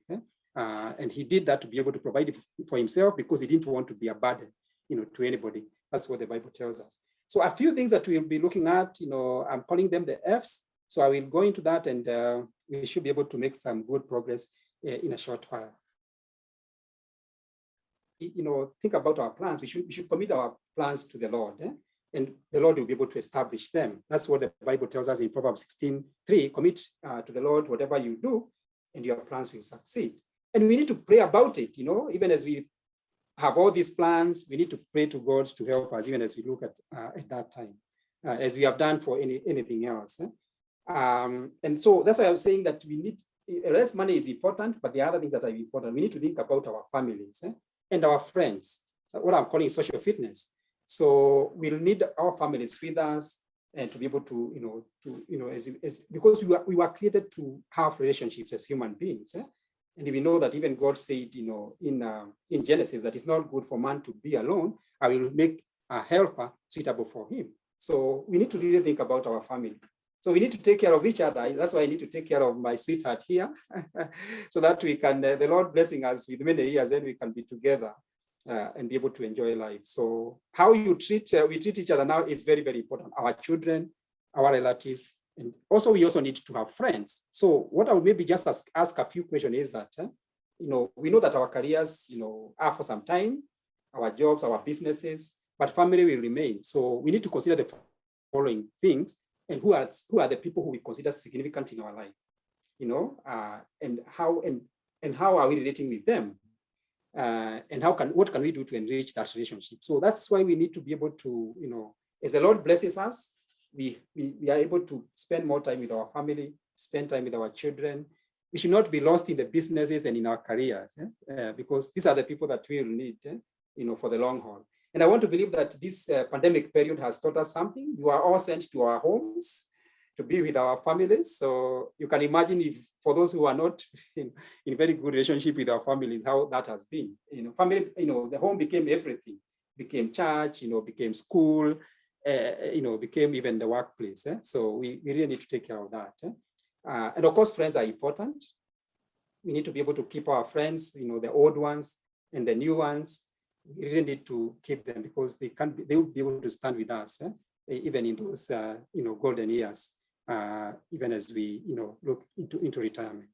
And he did that to be able to provide for himself because he didn't want to be a burden, to anybody. That's what the Bible tells us. So a few things that we'll be looking at, I'm calling them the F's. So I will go into that, and we should be able to make some good progress in a short while. Think about our plans. We should commit our plans to the Lord, and the Lord will be able to establish them. That's what the Bible tells us in Proverbs 16:3. Commit to the Lord whatever you do, and your plans will succeed. And we need to pray about it. Even as we have all these plans, we need to pray to God to help us, even as we look at that time, as we have done for anything else. And so that's why I was saying that we need, less money is important, but the other things that are important, we need to think about our families and our friends, what I'm calling social fitness. So we'll need our families with us and to be able to, because we were created to have relationships as human beings. And we know that even God said, in Genesis, that it's not good for man to be alone. I will make a helper suitable for him. So we need to really think about our family. So we need to take care of each other. That's why I need to take care of my sweetheart here, so that we can, the Lord blessing us with many years, then we can be together and be able to enjoy life. So how we treat each other now is very, very important. Our children, our relatives, and also we also need to have friends. So what I would maybe just ask a few questions is that, we know that our careers, are for some time, our jobs, our businesses, but family will remain. So we need to consider the following things. And who are the people who we consider significant in our life, and how are we relating with them, and what can we do to enrich that relationship? So that's why we need to be able to, as the Lord blesses us, we are able to spend more time with our family, spend time with our children. We should not be lost in the businesses and in our careers, because these are the people that we will need, for the long haul. And I want to believe that this pandemic period has taught us something. You are all sent to our homes to be with our families. So you can imagine if for those who are not in very good relationship with our families, how that has been. Family, the home became everything. Became church, became school, became even the workplace. So we really need to take care of that. And of course, friends are important. We need to be able to keep our friends, the old ones and the new ones. We really need to keep them because they will be able to stand with us, even in those, golden years, even as we, look into retirement.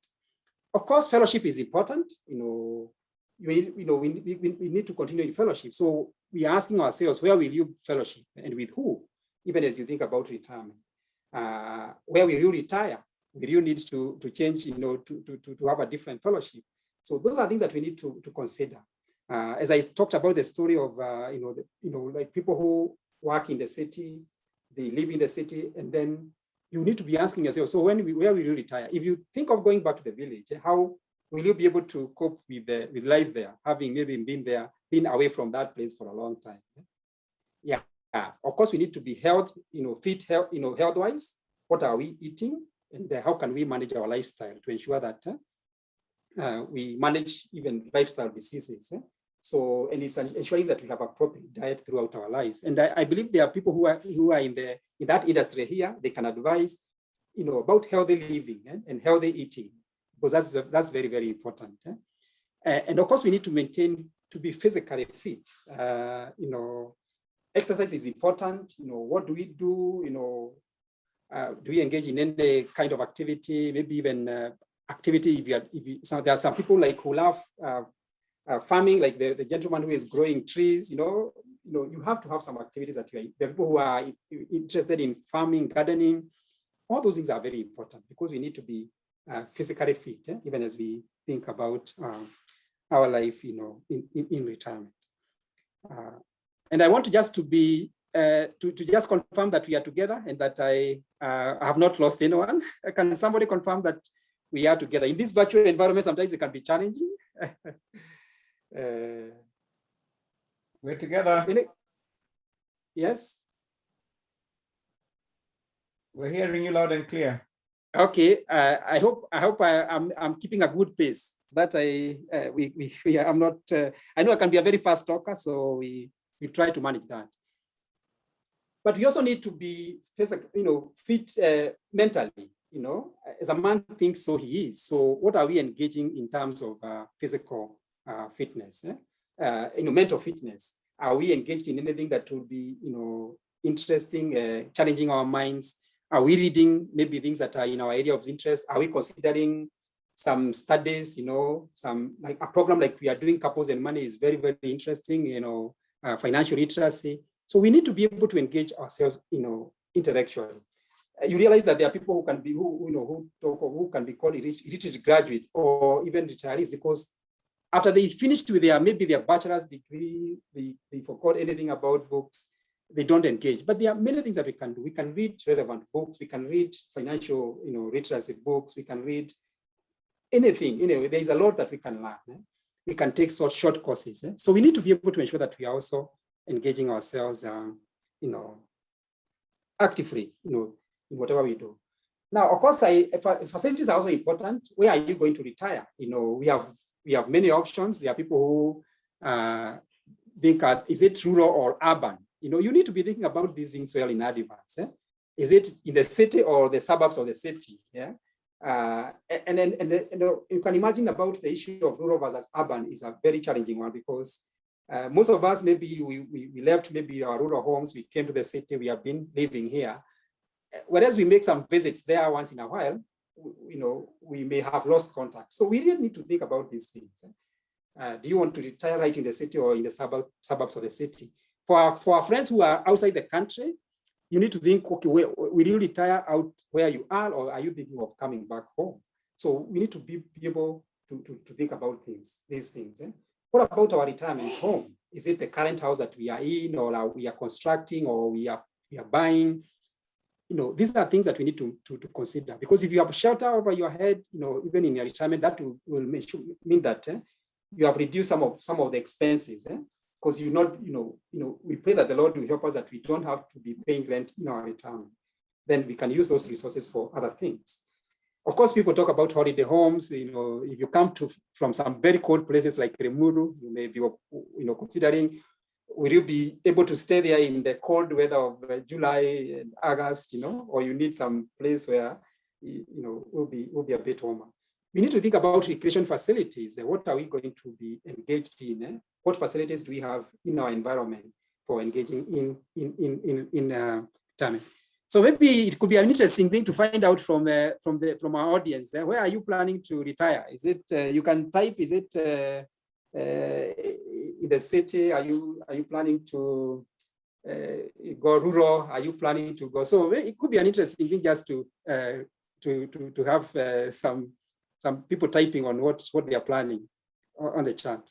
Of course, fellowship is important. We need to continue in fellowship. So we are asking ourselves, where will you fellowship and with who? Even as you think about retirement, where will you retire? Will you need to change, to have a different fellowship? So those are things that we need to consider. As I talked about the story of, like people who work in the city, they live in the city, and then you need to be asking yourself, so where will you retire? If you think of going back to the village, how will you be able to cope with life there, having maybe been away from that place for a long time? Yeah. Of course, we need to be fit, health-wise. What are we eating? And how can we manage our lifestyle to ensure that we manage even lifestyle diseases? So, and it's ensuring that we have appropriate diet throughout our lives. And I believe there are people who are in that industry here. They can advise, about healthy living and healthy eating, because that's very, very important. And of course, we need to be physically fit. Exercise is important. What do we do? Do we engage in any kind of activity? Maybe even activity. So there are some people who love farming, like the gentleman who is growing trees. You have to have some activities that the people who are interested in farming, gardening. All those things are very important because we need to be physically fit, even as we think about our life, in retirement. And I want just to be to just confirm that we are together and that I have not lost anyone. Can somebody confirm that we are together? In this virtual environment, sometimes it can be challenging. We're together. Yes. We're hearing you loud and clear. Okay. I hope I'm keeping a good pace. That I'm not. I know I can be a very fast talker, so we try to manage that. But we also need to be physical, fit mentally. As a man thinks, so he is. So what are we engaging in terms of physical fitness? Mental fitness. Are we engaged in anything that would be, interesting, challenging our minds? Are we reading maybe things that are in our area of interest? Are we considering some studies? Some like a program like we are doing, Couples and Money, is very, very interesting. Financial literacy. So we need to be able to engage ourselves, intellectually. You realize that there are people who can be called illiterate graduates or even retirees because after they finished with their bachelor's degree, they forgot anything about books. They don't engage. But there are many things that we can do. We can read relevant books. We can read financial, literacy books. We can read anything. There's a lot that we can learn. We can take short courses. So we need to be able to ensure that we are also engaging ourselves, actively, in whatever we do. Now, of course, facilities are also important. Where are you going to retire? We have many options. There are people who think, is it rural or urban? You need to be thinking about these things well in advance. Is it in the city or the suburbs of the city? Yeah. And then you can imagine about the issue of rural versus urban is a very challenging one because most of us, maybe we left maybe our rural homes, we came to the city, we have been living here. Whereas we make some visits there once in a while, we may have lost contact. So we really need to think about these things. Do you want to retire right in the city or in the suburbs of the city? For our friends who are outside the country, you need to think, okay, will you retire out where you are, or are you thinking of coming back home? So we need to be able to think about these things. What about our retirement home? Is it the current house that we are in, or we are constructing, or we are buying? These are things that we need to consider, because if you have shelter over your head, even in your retirement, that will mean that you have reduced some of the expenses. Because we pray that the Lord will help us that we don't have to be paying rent in our retirement. Then we can use those resources for other things. Of course, people talk about holiday homes. If you come from some very cold places like Remuru, you may be, considering, will you be able to stay there in the cold weather of July and August, or you need some place where will be a bit warmer. We need to think about recreation facilities. What are we going to be engaged in? What facilities do we have in our environment for engaging in retirement? So maybe it could be an interesting thing to find out from our audience. Where are you planning to retire? Is it you can type? Is it in the city? Are you planning to go rural? Are you planning to go? So it could be an interesting thing just to have some people typing on what they are planning on the chat.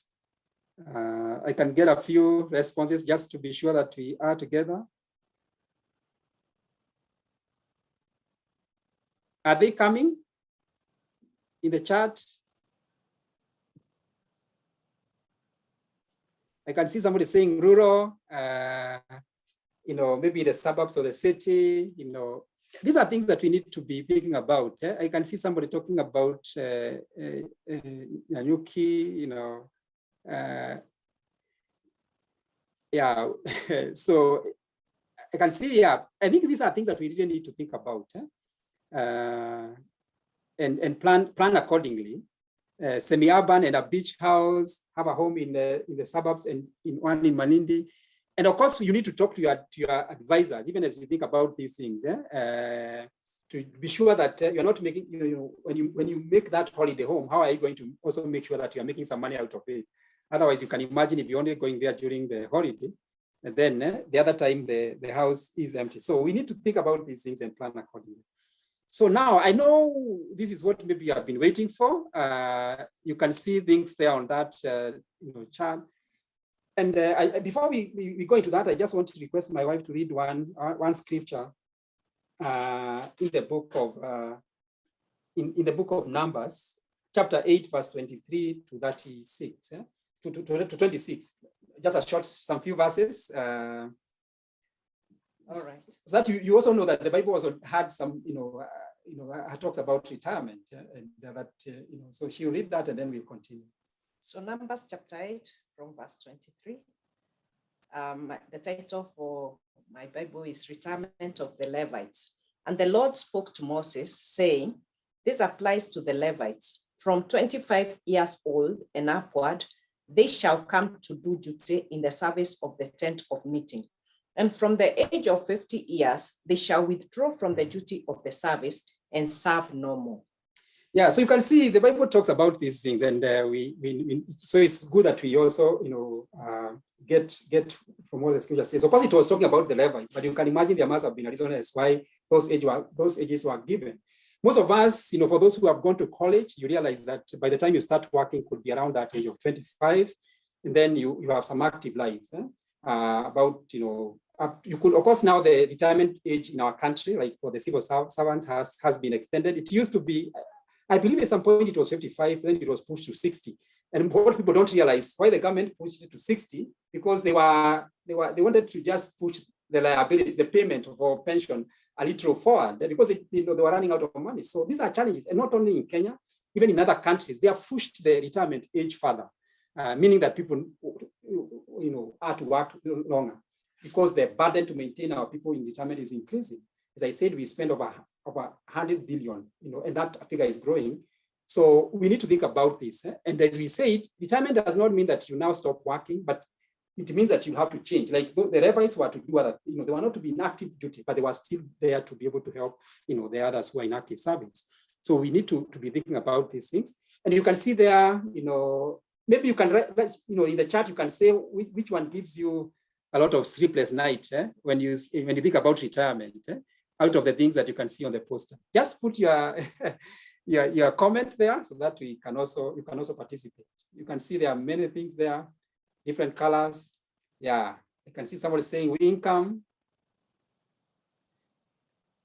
I can get a few responses just to be sure that we are together. Are they coming in the chat? I can see somebody saying rural, maybe the suburbs of the city, these are things that we need to be thinking about. I can see somebody talking about Annuity, yeah. So I can see, I think these are things that we really need to think about and plan accordingly. Semi-urban and a beach house, have a home in the suburbs and one in Malindi. And of course, you need to talk to your advisors, even as you think about these things, to be sure that you're not making, when you make that holiday home, how are you going to also make sure that you're making some money out of it? Otherwise, you can imagine if you're only going there during the holiday, and then the other time the house is empty. So we need to think about these things and plan accordingly. So now I know this is what maybe you have been waiting for. You can see things there on that chart. And before we go into that, I just want to request my wife to read one scripture in the book of in the book of Numbers, chapter 8, verse 23 to 36, to 26. Just some few verses. All right. So that you also know that the Bible also had some, talks about retirement, and that so she'll read that and then we'll continue. So Numbers chapter 8 from verse 23. The title for my Bible is Retirement of the Levites. And the Lord spoke to Moses, saying, this applies to the Levites. From 25 years old and upward, they shall come to do duty in the service of the tent of meeting. And from the age of 50 years, they shall withdraw from the duty of the service and serve no more. Yeah, so you can see the Bible talks about these things, and so it's good that we also, get from what the scripture says. Of course, it was talking about the Levites, but you can imagine there must have been a reason as why those ages were given. Most of us, for those who have gone to college, you realize that by the time you start working could be around that age of 25, and then you have some active life. You could, of course, now the retirement age in our country, like for the civil servants, has been extended. It used to be, I believe at some point it was 55, then it was pushed to 60. And what people don't realize why the government pushed it to 60, because they wanted to just push the liability, the payment for pension a little forward, because they were running out of money. So these are challenges, and not only in Kenya, even in other countries, they have pushed the retirement age further, meaning that people, are to work longer, because the burden to maintain our people in retirement is increasing. As I said, we spend over 100 billion, and that figure is growing. So we need to think about this. And as we said, retirement does not mean that you now stop working, but it means that you have to change. Like the Levites were to do other, they were not to be in active duty, but they were still there to be able to help, the others who are in active service. So we need to be thinking about these things. And you can see there, maybe you can, in the chat, you can say which one gives you a lot of sleepless night when you think about retirement, out of the things that you can see on the poster. Just put your your comment there so that you can also participate. You can see there are many things there, different colors. Yeah, I can see somebody saying income.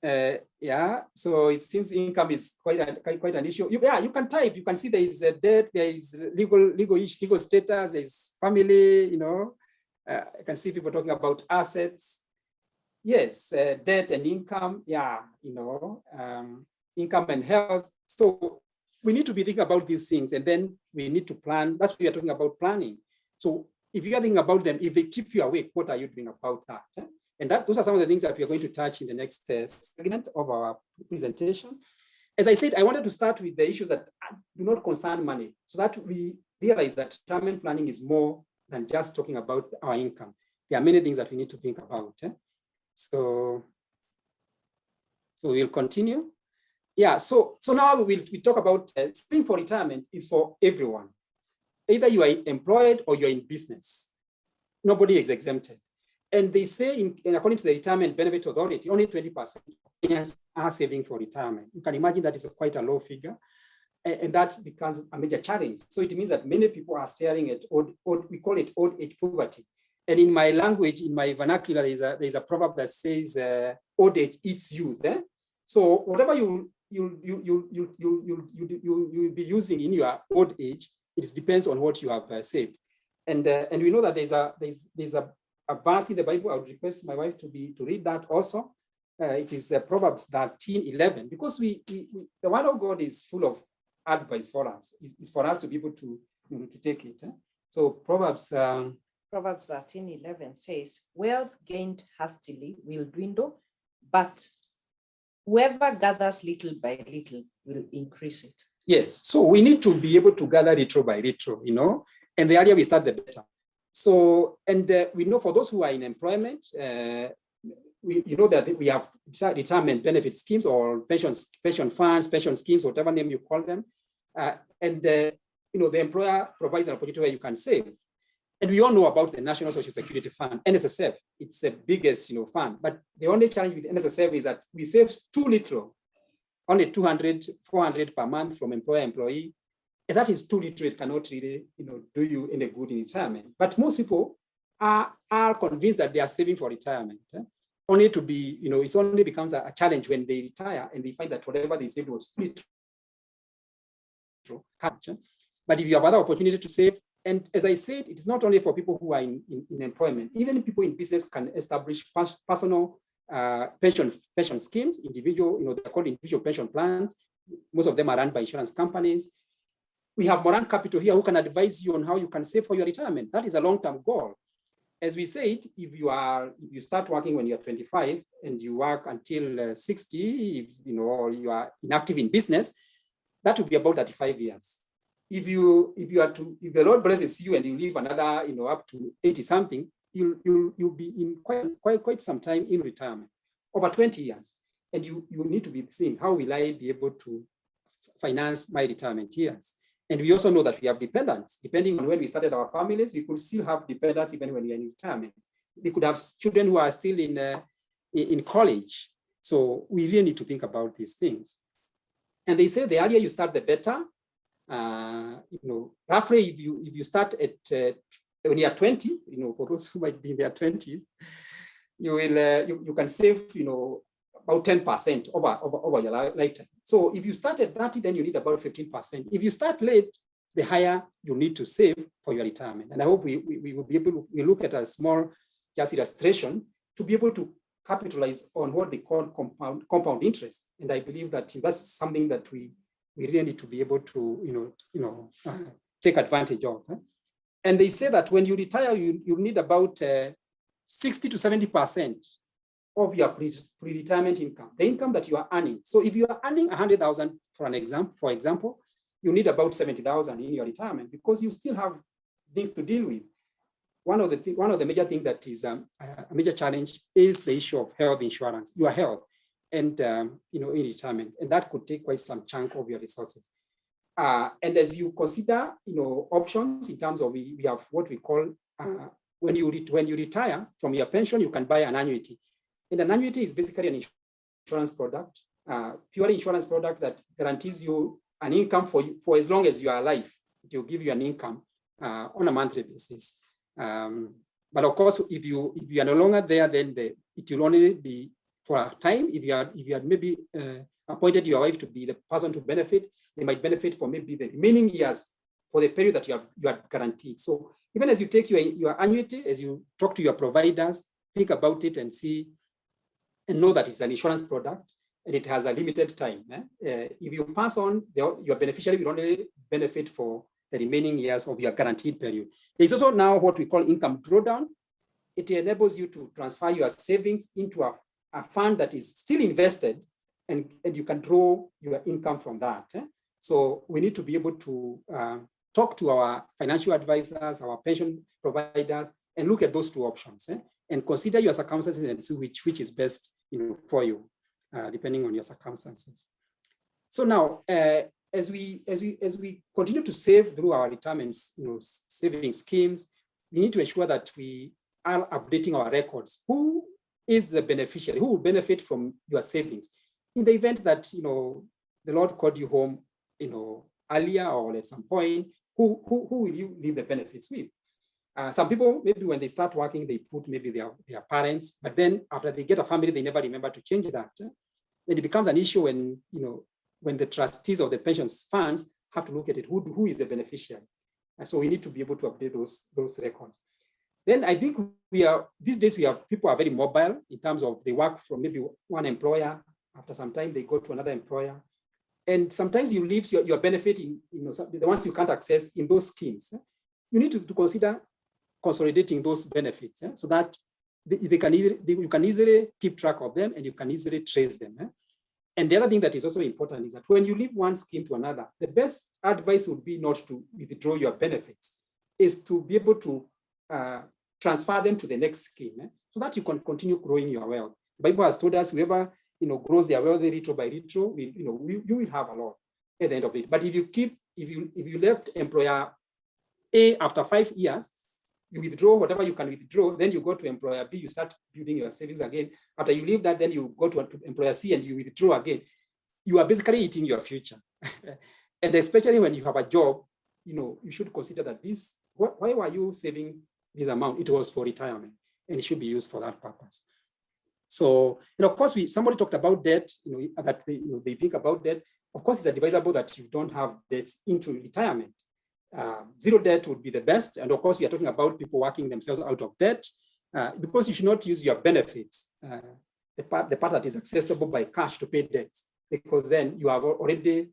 Yeah, so it seems income is quite an issue. You can type. You can see there is a debt, there is legal status, there is family. I can see people talking about assets. Yes, debt and income. Yeah, income and health. So we need to be thinking about these things, and then we need to plan. That's what we are talking about, planning. So if you are thinking about them, if they keep you awake, what are you doing about that? And those are some of the things that we are going to touch in the next segment of our presentation. As I said, I wanted to start with the issues that do not concern money, so that we realize that retirement planning is more than just talking about our income. There are many things that we need to think about. So we'll continue. Yeah, so now we talk about saving for retirement is for everyone. Either you are employed or you're in business. Nobody is exempted. And they say, according to the Retirement Benefit Authority, only 20% of Kenyans are saving for retirement. You can imagine that is quite a low figure. And that becomes a major challenge. So it means that many people are staring at we call it old age poverty. And in my language, in my vernacular, there's a proverb that says, old age eats youth. So whatever you'll be using in your old age, it depends on what you have saved. And we know that there's a verse in the Bible. I would request my wife to read that also. It is Proverbs 13:11, because the word of God is full of advice for us. It's for us to be able to take it. So Proverbs 13:11 says, wealth gained hastily will dwindle, but whoever gathers little by little will increase it. Yes, so we need to be able to gather little by little, and the earlier we start, the better. So, and we know for those who are in employment, you know that we have retirement benefit schemes or pension funds, pension schemes, whatever name you call them. And the employer provides an opportunity where you can save. And we all know about the National Social Security Fund, NSSF. It's the biggest, fund. But the only challenge with NSSF is that we save too little, only 200, 400 per month from employee. And that is too little. It cannot really, do you any good in retirement. But most people are convinced that they are saving for retirement. Only to be, it only becomes a challenge when they retire and they find that whatever they saved was too little. But if you have other opportunity to save, and as I said, it's not only for people who are in employment. Even people in business can establish personal pension schemes, individual, they're called individual pension plans. Most of them are run by insurance companies. We have Moran Capital here who can advise you on how you can save for your retirement. That is a long-term goal. As we said, if you start working when you're 25 and you work until 60, or you are inactive in business, that would be about 35 years. If the Lord blesses you and you live another, up to 80 something, you'll be in quite some time in retirement, over 20 years. And you need to be seeing, how will I be able to finance my retirement years? And we also know that we have dependents. Depending on when we started our families, we could still have dependents even when we are in retirement. We could have children who are still in college. So we really need to think about these things. And they say the earlier you start, the better. Roughly, if you start at when you are 20, for those who might be in their 20s, you can save, about 10% over your lifetime. So if you start at 30, then you need about 15%. If you start late, the higher you need to save for your retirement. And I hope we will be able to look at a small just illustration to be able to capitalize on what they call compound interest. And I believe that that's something that we really need to be able to take advantage of. And they say that when you retire, you need about 60 to 70% of your pre-retirement income, the income that you are earning. So if you are earning 100,000 for example, you need about 70,000 in your retirement because you still have things to deal with. One of the major things that is a major challenge is the issue of health insurance, your health, and in retirement, and that could take quite some chunk of your resources. And as you consider, options in terms of we have what we call when you retire from your pension, you can buy an annuity. And an annuity is basically an insurance product, pure insurance product that guarantees you an income for as long as you are alive. It will give you an income on a monthly basis. But of course, if you are no longer there, then it will only be for a time. If you had maybe appointed your wife to be the person to benefit, they might benefit for maybe the remaining years for the period that you are guaranteed. So even as you take your annuity, as you talk to your providers, think about it and see and know that it's an insurance product and it has a limited time. If you pass on, your beneficiary will only benefit for the remaining years of your guaranteed period. There's also now what we call income drawdown. It enables you to transfer your savings into a fund that is still invested and you can draw your income from that. So we need to be able to talk to our financial advisors, our pension providers, and look at those two options, and consider your circumstances and see which is best, for you, depending on your circumstances. So now, as we continue to save through our retirement, saving schemes, we need to ensure that we are updating our records. Who is the beneficiary? Who will benefit from your savings in the event that the Lord called you home, earlier or at some point? Who will you leave the benefits with? Some people, maybe when they start working, they put maybe their parents, but then after they get a family, they never remember to change that. Then it becomes an issue when the trustees of the pensions funds have to look at it. Who is the beneficiary? And so we need to be able to update those records. Then I think these days people are very mobile in terms of they work from maybe one employer. After some time, they go to another employer. And sometimes you leave your benefit in, the ones you can't access in those schemes. You need to consider consolidating those benefits, so that you can easily keep track of them and you can easily trace them. And the other thing that is also important is that when you leave one scheme to another, the best advice would be not to withdraw your benefits, is to be able to transfer them to the next scheme, so that you can continue growing your wealth. The Bible has told us whoever grows their wealth little by little, you will have a lot at the end of it. But if you left employer A after 5 years, you withdraw whatever you can withdraw, then you go to employer B, you start building your savings again. After you leave that, then you go to employer C and you withdraw again. You are basically eating your future. And especially when you have a job, you should consider that why were you saving this amount? It was for retirement and it should be used for that purpose. So, of course, somebody talked about debt, that they think about debt. Of course, it's advisable that you don't have debts into retirement. Zero debt would be the best. And of course, we are talking about people working themselves out of debt, because you should not use your benefits, the part that is accessible by cash, to pay debts, because then you have already,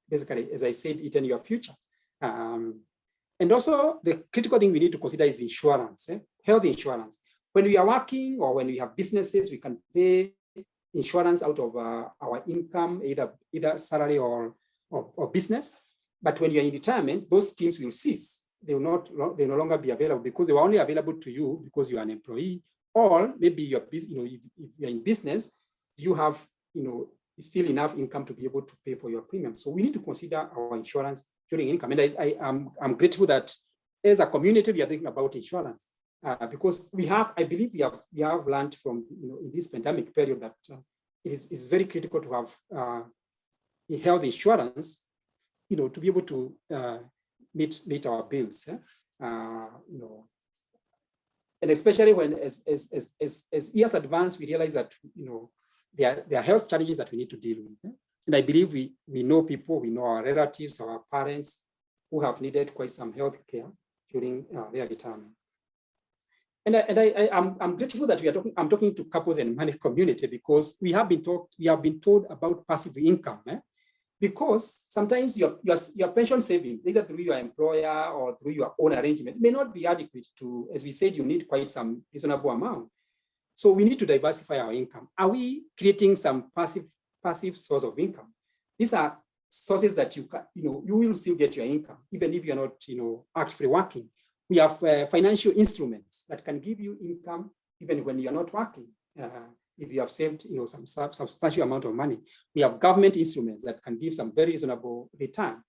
basically, as I said, eaten your future. And also, the critical thing we need to consider is insurance, health insurance. When we are working or when we have businesses, we can pay insurance out of our income, either salary or business. But when you're in retirement, those schemes will cease. They will no longer be available, because they were only available to you because you are an employee, or maybe if you're in business, you have still enough income to be able to pay for your premium. So we need to consider our insurance during income. And I'm grateful that as a community we are thinking about insurance, because I believe we have learned from in this pandemic period that it is very critical to have health insurance, to be able to meet our bills, and especially when as years advance, we realize that there are health challenges that we need to deal with. And I believe we know people, we know our relatives, our parents who have needed quite some health care during their retirement. And I'm grateful that I'm talking to couples and money community, because we have been told about passive income. Because sometimes your pension savings, either through your employer or through your own arrangement, may not be adequate to, as we said, you need quite some reasonable amount. So we need to diversify our income. Are we creating some passive source of income? These are sources that you will still get your income, even if you're not actively working. We have financial instruments that can give you income even when you're not working. If you have saved some substantial amount of money. We have government instruments that can give some very reasonable return.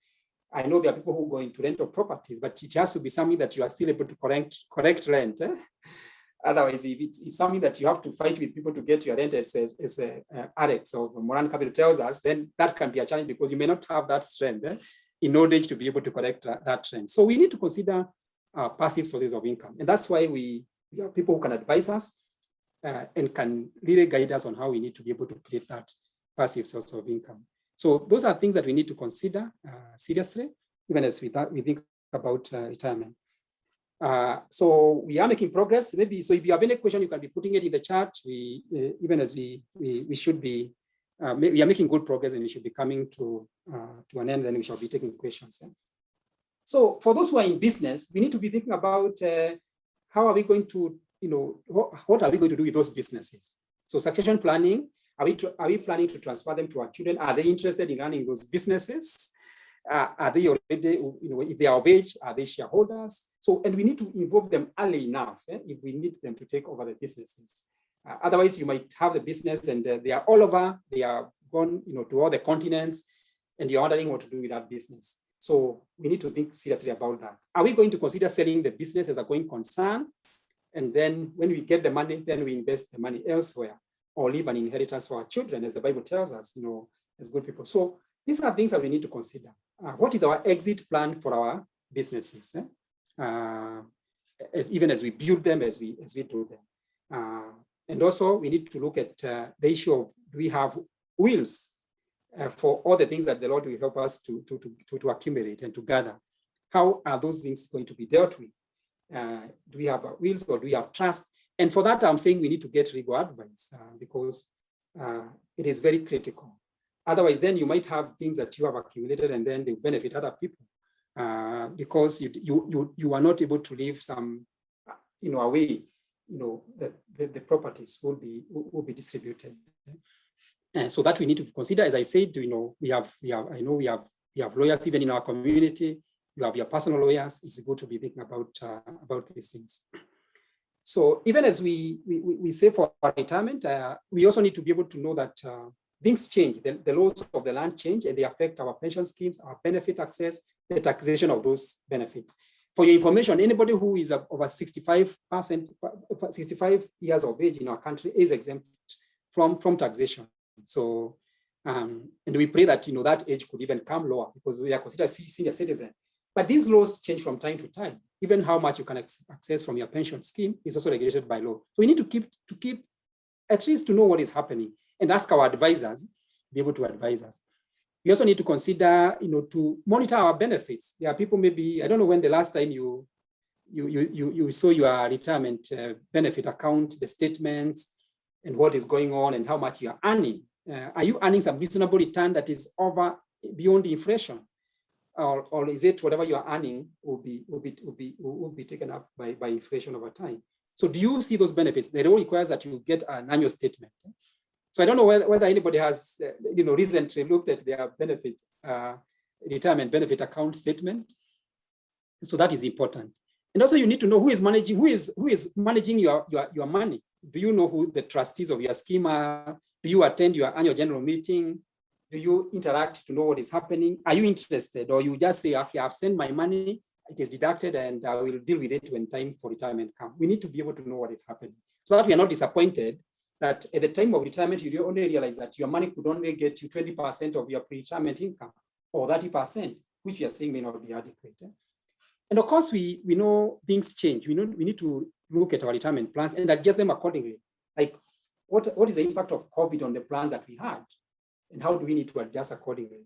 I know there are people who go into rental properties, but it has to be something that you are still able to correct rent. Otherwise, if it's something that you have to fight with people to get your rent, as Alex of Moran Capital tells us, then that can be a challenge, because you may not have that strength in knowledge to be able to correct that trend. So we need to consider passive sources of income. And that's why we have people who can advise us and can really guide us on how we need to be able to create that passive source of income. So those are things that we need to consider seriously, even as we think about retirement. So we are making progress. Maybe so if you have any question, you can be putting it in the chat. Even as we should be, we are making good progress, and we should be coming to an end. Then we shall be taking questions. So for those who are in business, we need to be thinking about how are we going to what are we going to do with those businesses? So succession planning, Are we planning to transfer them to our children? Are they interested in running those businesses? Are they already, if they are of age, are they shareholders? So, and we need to involve them early enough if we need them to take over the businesses. Otherwise, you might have the business and they are all over, they are gone, to all the continents, and you're wondering what to do with that business. So we need to think seriously about that. Are we going to consider selling the business as a going concern? And then when we get the money, then we invest the money elsewhere or leave an inheritance for our children, as the Bible tells us, as good people. So these are things that we need to consider. What is our exit plan for our businesses? Even as we build them, as we do them. And also we need to look at the issue of, do we have wills for all the things that the Lord will help us to accumulate and to gather? How are those things going to be dealt with? Do we have wills or do we have trust? And for that, I'm saying we need to get legal advice because it is very critical. Otherwise, then you might have things that you have accumulated and then they benefit other people because you are not able to leave some, away, the properties will be distributed. And so that we need to consider, as I said, we have lawyers even in our community. You have your personal lawyers. It's good to be thinking about these things. So even as we save for retirement, we also need to be able to know that things change. The laws of the land change and they affect our pension schemes, our benefit access, the taxation of those benefits. For your information, anybody who is over 65 years of age in our country is exempt from taxation. So, and we pray that that age could even come lower because they are considered senior citizen. But these laws change from time to time. Even how much you can access from your pension scheme is also regulated by law. So we need to keep at least to know what is happening and ask our advisors to be able to advise us. We also need to consider, to monitor our benefits. There are people, maybe, I don't know when the last time you saw your retirement benefit account, the statements, and what is going on and how much you are earning. Are you earning some reasonable return that is over beyond inflation? Or is it whatever you are earning will be taken up by inflation over time? So do you see those benefits? The law requires that you get an annual statement. So I don't know whether anybody has, recently looked at their benefits, retirement benefit account statement. So that is important. And also you need to know who is managing your money. Do you know who the trustees of your scheme are? Do you attend your annual general meeting? Do you interact to know what is happening? Are you interested? Or you just say, okay, I've sent my money, it is deducted and I will deal with it when time for retirement comes. We need to be able to know what is happening so that we are not disappointed that at the time of retirement, you only realize that your money could only get you 20% of your pre-retirement income or 30%, which we are saying may not be adequate. And of course, we know things change. We need to look at our retirement plans and adjust them accordingly. Like what is the impact of COVID on the plans that we had? And how do we need to adjust accordingly?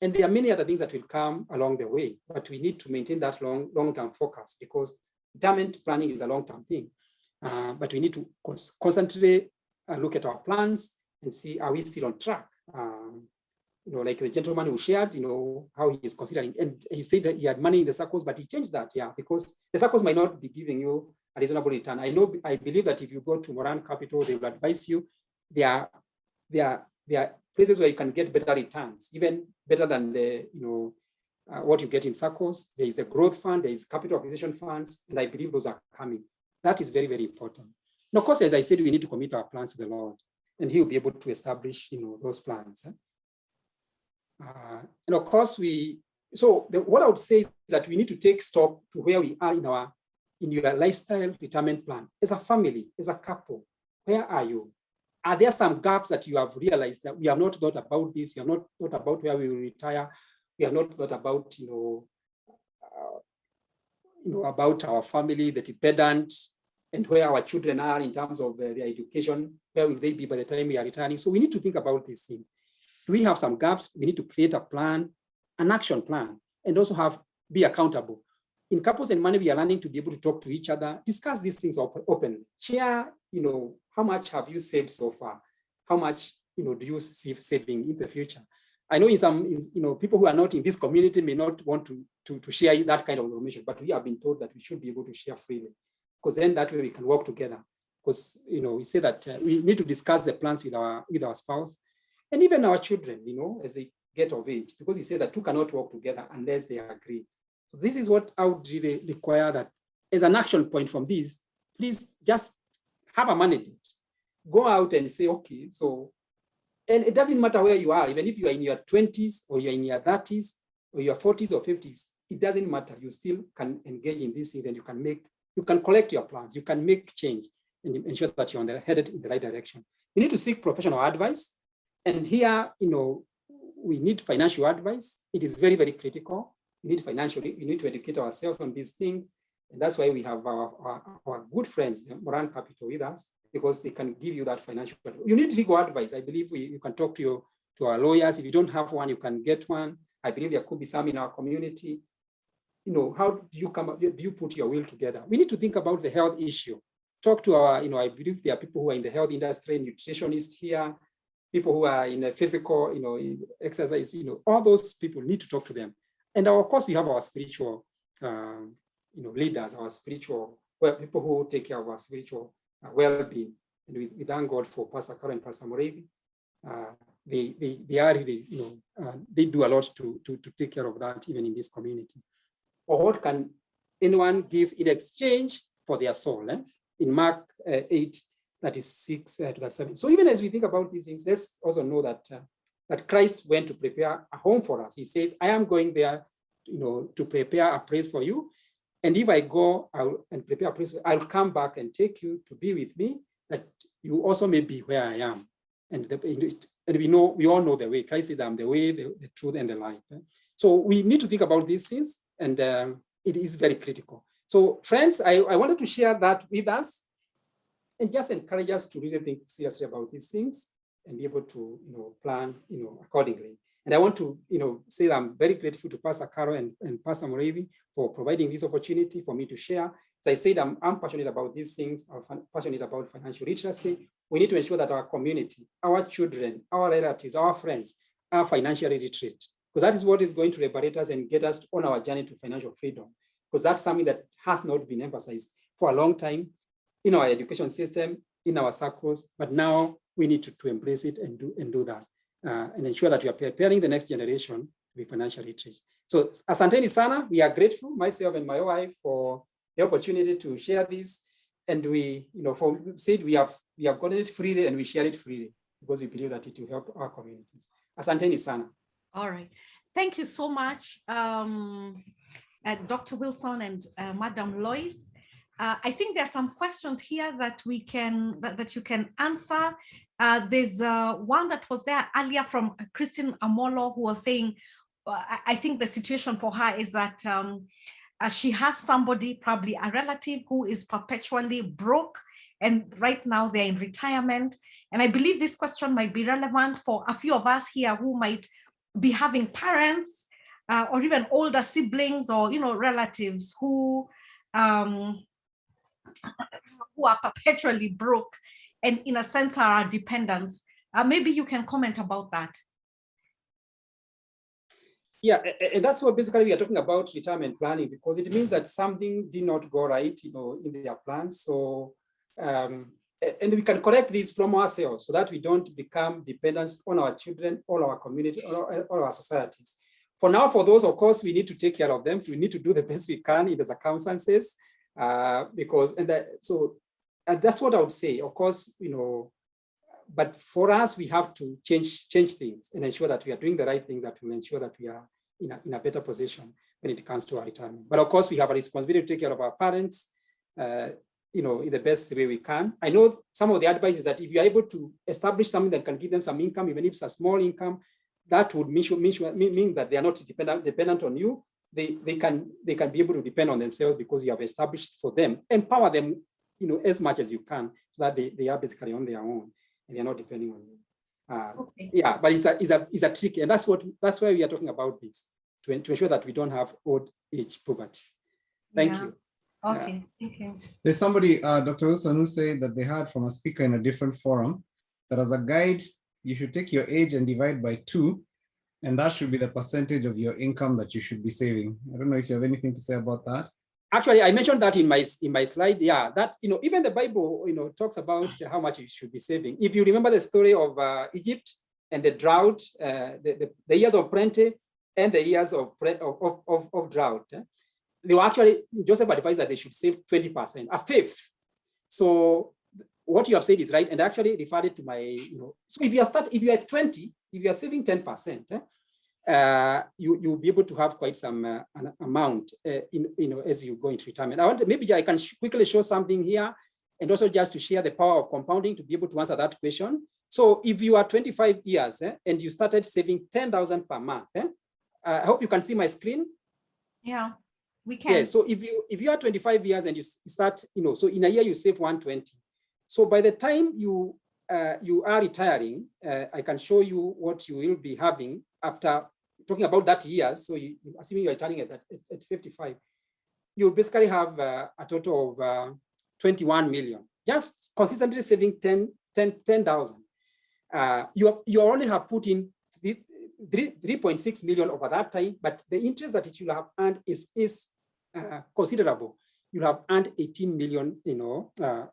And there are many other things that will come along the way, but we need to maintain that long-term focus because retirement planning is a long-term thing. But we need to constantly look at our plans and see, are we still on track? Like the gentleman who shared, how he is considering, and he said that he had money in the circles, but he changed that, because the circles might not be giving you a reasonable return. I believe that if you go to Moran Capital, they will advise you. There are places where you can get better returns, even better than what you get in circles. There is the growth fund, there is capital acquisition funds, and I believe those are coming. That is very, very important. And of course, as I said, we need to commit our plans to the Lord, and He will be able to establish, those plans. And of course, what I would say is that we need to take stock to where we are in your lifestyle retirement plan. As a family, as a couple, where are you? Are there some gaps that you have realized that we have not thought about this? We have not thought about where we will retire. We have not thought about, about our family, the dependent, and where our children are in terms of their education. Where will they be by the time we are retiring? So we need to think about these things. Do we have some gaps? We need to create a plan, an action plan, and also be accountable. In Couples and Money, we are learning to be able to talk to each other, discuss these things openly, share, how much have you saved so far? How much, do you see saving in the future? I know people who are not in this community may not want to share that kind of information, but we have been told that we should be able to share freely, because then that way we can work together. because we say that we need to discuss the plans with our spouse and even our children, as they get of age, because we say that two cannot work together unless they agree. So this is what I would really require, that as an action point from this, please just have a mandate. Go out and say, okay, so, and it doesn't matter where you are, even if you are in your 20s or you're in your 30s or your 40s or 50s, it doesn't matter. You still can engage in these things, and you can collect your plans, you can make change and ensure that you're headed in the right direction. You need to seek professional advice. And here, we need financial advice. It is very, very critical. We need to educate ourselves on these things. And that's why we have our good friends, the Moran Capital, with us, because they can give you that financial advice. You need legal advice. I believe you can talk to our lawyers. If you don't have one, you can get one. I believe there could be some in our community. How do you put your will together? We need to think about the health issue. Talk to I believe there are people who are in the health industry, nutritionists here, people who are in the physical, in exercise, all those people need to talk to them. And of course, we have our spiritual, leaders, our spiritual, people who take care of our spiritual well-being. And we thank God for Pastor Karen and Pastor Morevi. They are really, they do a lot to take care of that, even in this community. Or what can anyone give in exchange for their soul? In Mark 8:36-37. So even as we think about these things, let's also know that Christ went to prepare a home for us. He says, I am going there, to prepare a place for you. And if I go out and prepare a place, I'll come back and take you to be with me, that you also may be where I am. And we all know the way. Christ said, I'm the way, the truth, and the life. So we need to think about these things, and it is very critical. So friends, I wanted to share that with us and just encourage us to really think seriously about these things and be able to, plan, accordingly. And I want to, say that I'm very grateful to Pastor Caro and Pastor Morevi for providing this opportunity for me to share. As I said, I'm passionate about these things. I'm passionate about financial literacy. We need to ensure that our community, our children, our relatives, our friends are financially literate, because that is what is going to liberate us and get us on our journey to financial freedom. Because that's something that has not been emphasized for a long time in our education system, in our circles, but now we need to embrace it and do that, and ensure that we are preparing the next generation to be financially literate. So, asanteni sana, we are grateful, myself and my wife, for the opportunity to share this. And we, we have gotten it freely and we share it freely because we believe that it will help our communities. Asanteni sana. All right. Thank you so much, Dr. Wilson and Madam Lois. I think there are some questions here that you can answer. There's one that was there earlier from Christine Amolo, who was saying, I think the situation for her is that she has somebody, probably a relative, who is perpetually broke, and right now they're in retirement. And I believe this question might be relevant for a few of us here who might be having parents or even older siblings or relatives who are perpetually broke and in a sense are our dependents. Maybe you can comment about that. Yeah, and that's what basically we are talking about retirement planning, because it means that something did not go right, in their plans. So, and we can correct this from ourselves so that we don't become dependents on our children, or our community, or our societies. For now, for those, of course, we need to take care of them. We need to do the best we can in the circumstances, because, and that's what I would say. Of course, but for us, we have to change things and ensure that we are doing the right things that will ensure that we are in a better position when it comes to our retirement. But of course, we have a responsibility to take care of our parents, in the best way we can. I know some of the advice is that if you are able to establish something that can give them some income, even if it's a small income, that would mean that they are not dependent on you. They can be able to depend on themselves because you have established for them, empower them, as much as you can, so that they are basically on their own. And they're not depending on you. Okay. Yeah, but it's a trick, and that's why we are talking about this, to ensure that we don't have old age poverty. Thank you. Okay, thank you. There's somebody, Dr. Wilson, who said that they heard from a speaker in a different forum that as a guide, you should take your age and divide by 2, and that should be the percentage of your income that you should be saving. I don't know if you have anything to say about that. actually, I mentioned that in my slide. Yeah, that even the Bible talks about how much you should be saving. If you remember the story of Egypt and the drought, the years of plenty and the years of drought, they were actually, Joseph advised that they should save 20%, a fifth. So what you have said is right, and actually referred it to my, so if you are at 20, if you are saving 10%, you'll be able to have quite some an amount as you go into retirement. Maybe I can quickly show something here, and also just to share the power of compounding to be able to answer that question. So if you are 25 years and you started saving 10,000 per month, I hope you can see my screen. Yeah, we can. Yeah, so if you are 25 years and you start, so in a year you save 120. So by the time you are retiring, I can show you what you will be having after talking about that year. So assuming you're retiring at 55, you basically have a total of 21 million, just consistently saving 10,000. You only have put in 3.6 million over that time, but the interest that it will have earned is considerable. You have earned 18 million,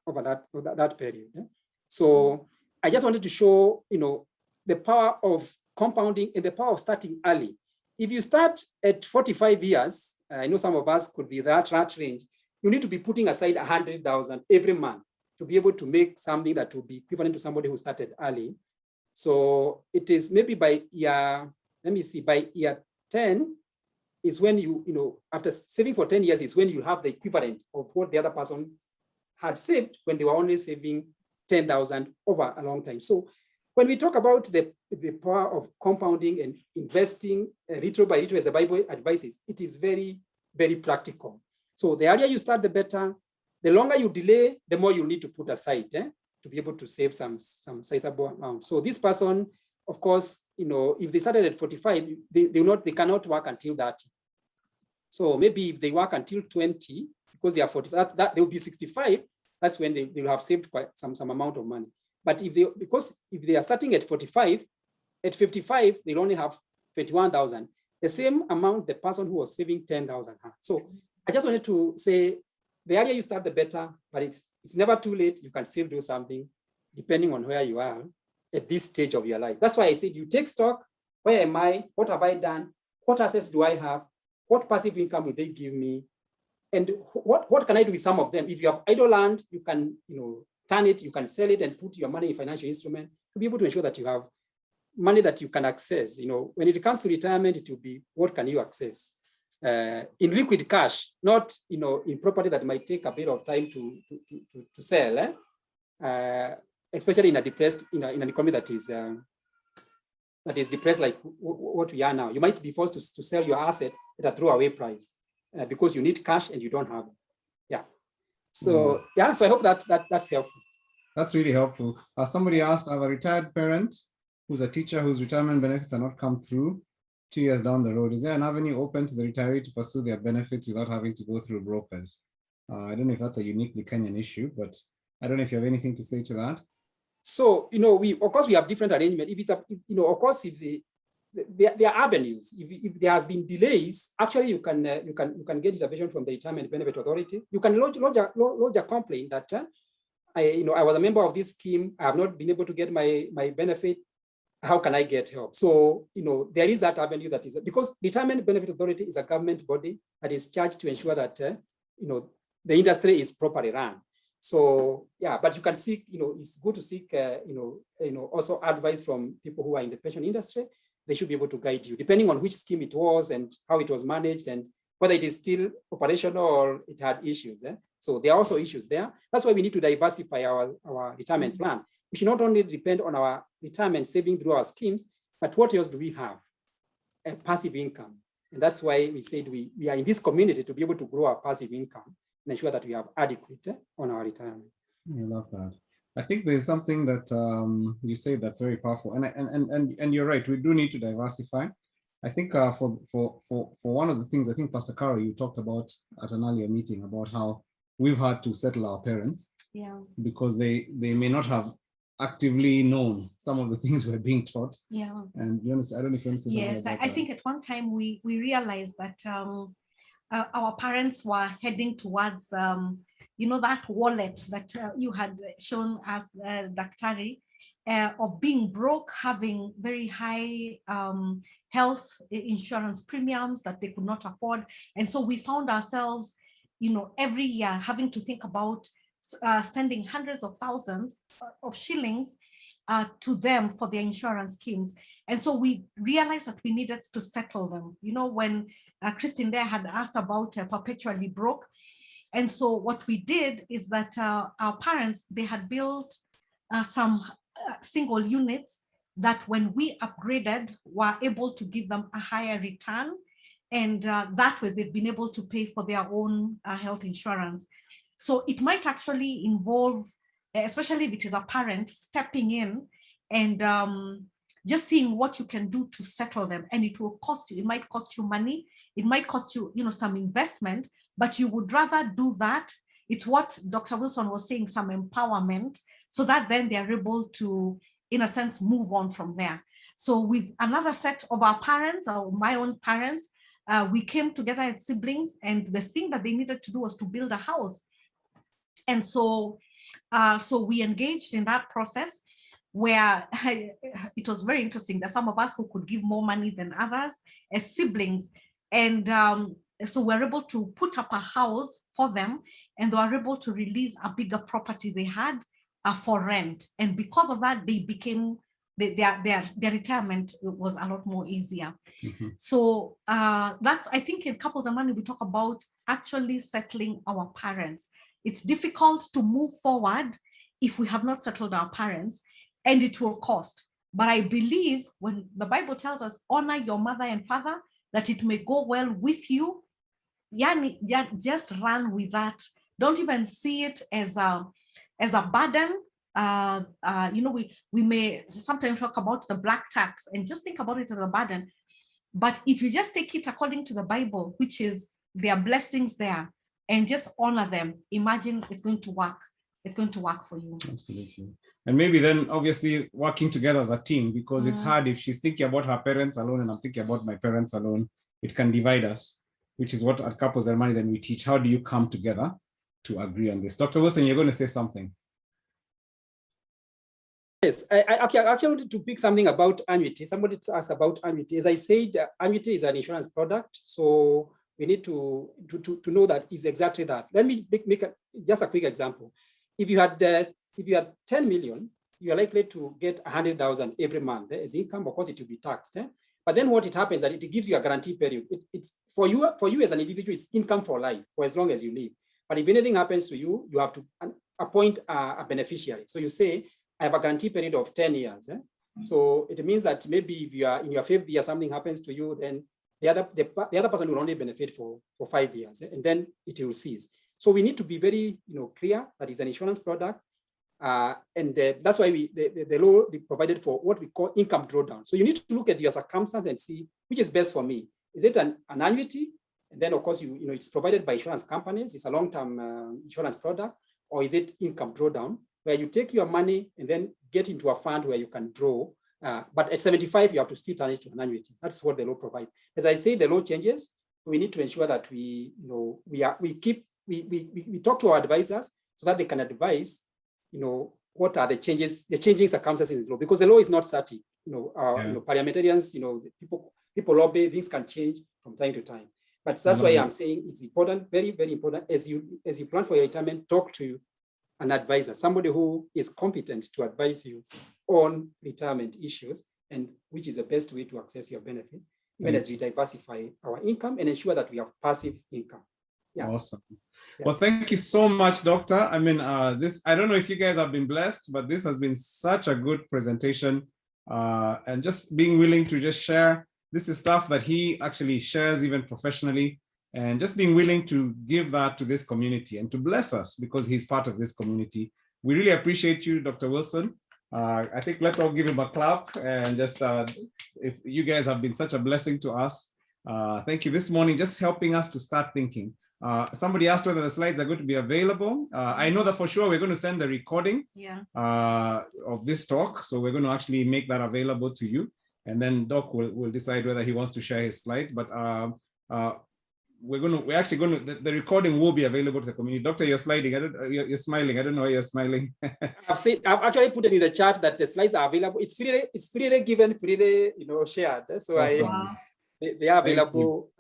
over that period. So I just wanted to show, the power of compounding and the power of starting early. If you start at 45 years, I know some of us could be that range, you need to be putting aside 100,000 every month to be able to make something that will be equivalent to somebody who started early. So it is maybe by year, by year 10 is when after saving for 10 years is when you have the equivalent of what the other person had saved when they were only saving 10,000 over a long time. So when we talk about the power of compounding and investing retro by retro, as the Bible advises, it is very, very practical. So the earlier you start, the better. The longer you delay, the more you need to put aside to be able to save some sizable amount. So this person, of course, if they started at 45, they cannot work until 30. So maybe if they work until 20, because they are 40, that they will be 65. That's when they will have saved quite some amount of money. But if they are starting at 45, at 55, they'll only have 21,000, the same amount the person who was saving 10,000 had. So I just wanted to say, the earlier you start, the better, but it's never too late. You can still do something depending on where you are at this stage of your life. That's why I said you take stock. Where am I? What have I done? What assets do I have? What passive income will they give me? And what can I do with some of them? If you have idle land, you can turn it, you can sell it and put your money in financial instrument to be able to ensure that you have money that you can access. When it comes to retirement, it will be what can you access? In liquid cash, not in property that might take a bit of time to sell, especially in a depressed in an economy that is depressed like what we are now. You might be forced to sell your asset at a throwaway price because you need cash and you don't have it. Yeah. So so I hope that's helpful. That's really helpful. Somebody asked, I have a retired parent who's a teacher whose retirement benefits are not come through 2 years down the road. Is there an avenue open to the retiree to pursue their benefits without having to go through brokers? I don't know if that's a uniquely Kenyan issue, but I don't know if you have anything to say to that. So, of course, we have different arrangements. If it's of course, if there are avenues. If there has been delays, actually you can get intervention from the Retirement Benefit Authority. You can lodge a complaint that I was a member of this scheme. I have not been able to get my benefit. How can I get help? So there is that avenue that is because Retirement Benefit Authority is a government body that is charged to ensure that the industry is properly run. So but you can seek, it's good to seek, also advice from people who are in the pension industry. They should be able to guide you, depending on which scheme it was and how it was managed and whether it is still operational or it had issues. So there are also issues there. That's why we need to diversify our retirement plan. We should not only depend on our retirement saving through our schemes, but what else do we have? A passive income. And that's why we said we are in this community to be able to grow our passive income and ensure that we have adequate on our retirement. I love that. I think there's something that you say that's very powerful, and you're right. We do need to diversify. I think for one of the things, I think Pastor Carol, you talked about at an earlier meeting about how we've had to settle our parents, because they may not have actively known some of the things we're being taught. Yeah. And you understand, I don't know if you understand. Yes, I think at one time we realized that our parents were heading towards, that wallet that you had shown us, Daktari, of being broke, having very high health insurance premiums that they could not afford. And so we found ourselves, every year having to think about sending hundreds of thousands of shillings to them for their insurance schemes. And so we realized that we needed to settle them. When Christine there had asked about perpetually broke. And so what we did is that our parents, they had built some single units that when we upgraded were able to give them a higher return. And that way they've been able to pay for their own health insurance. So it might actually involve, especially if it is a parent, stepping in and just seeing what you can do to settle them. And it will cost you, it might cost you money, it might cost you, some investment, but you would rather do that. It's what Dr. Wilson was saying, some empowerment, so that then they are able to, in a sense, move on from there. So with another set of our parents, or my own parents, we came together as siblings, and the thing that they needed to do was to build a house. And so we engaged in that process, where it was very interesting that some of us who could give more money than others as siblings. And so we're able to put up a house for them, and they were able to release a bigger property they had for rent. And because of that, they became, their retirement was a lot more easier. Mm-hmm. So that's, I think in Couples and Money, we talk about actually settling our parents. It's difficult to move forward if we have not settled our parents, and it will cost. But I believe when the Bible tells us, honor your mother and father, that it may go well with you, just run with that. Don't even see it as a burden. We may sometimes talk about the black tax and just think about it as a burden. But if you just take it according to the Bible, which is there are blessings there, and just honor them, imagine it's going to work. It's going to work for you. Absolutely. And maybe then obviously working together as a team, because it's hard if she's thinking about her parents alone and I'm thinking about my parents alone, it can divide us, which is what at Couples and Money then we teach. How do you come together to agree on this? Dr. Wilson, you're going to say something. Yes, I actually wanted to pick something about annuity. Somebody asked about annuity. As I said, annuity is an insurance product. So we need to know that is exactly that. Let me make just a quick example. If you had 10 million, you are likely to get 100,000 every month as income, of course it will be taxed. But then what it happens that it gives you a guarantee period. It's for you as an individual, it's income for life, for as long as you live. But if anything happens to you, you have to appoint a beneficiary. So you say, I have a guarantee period of 10 years. So it means that maybe if you are in your 5th year, something happens to you, then the other person will only benefit for 5 years, and then it will cease. So we need to be very clear that it's an insurance product. And that's why the law provided for what we call income drawdown. So you need to look at your circumstances and see which is best for me. Is it an annuity? And then of course, it's provided by insurance companies. It's a long-term insurance product. Or is it income drawdown, where you take your money and then get into a fund where you can draw. But at 75, you have to still turn it to an annuity. That's what the law provides. As I say, the law changes. We need to ensure that we talk to our advisors so that they can advise, what are the changing circumstances in the law, because the law is not static. Parliamentarians, people lobby, things can change from time to time. But that's why I'm saying it's important, very, very important. As you plan for your retirement, talk to an advisor, somebody who is competent to advise you on retirement issues and which is the best way to access your benefit, even as we diversify our income and ensure that we have passive income. Yeah. Awesome. Yeah. Well, thank you so much, Doctor. I mean, I don't know if you guys have been blessed, but this has been such a good presentation, and just being willing to just share. This is stuff that he actually shares even professionally, and just being willing to give that to this community and to bless us because he's part of this community. We really appreciate you, Dr. Wilson. I think let's all give him a clap, and just if you guys have been such a blessing to us. Thank you this morning, just helping us to start thinking. Somebody asked whether the slides are going to be available. I know that for sure we're going to send the recording of this talk. So we're going to actually make that available to you. And then Doc will decide whether he wants to share his slides. But we're actually going to, the recording will be available to the community. Doctor, you're sliding. You're smiling. I don't know why you're smiling. I've actually put it in the chat that the slides are available. It's freely given, freely, shared. So Awesome. they are available.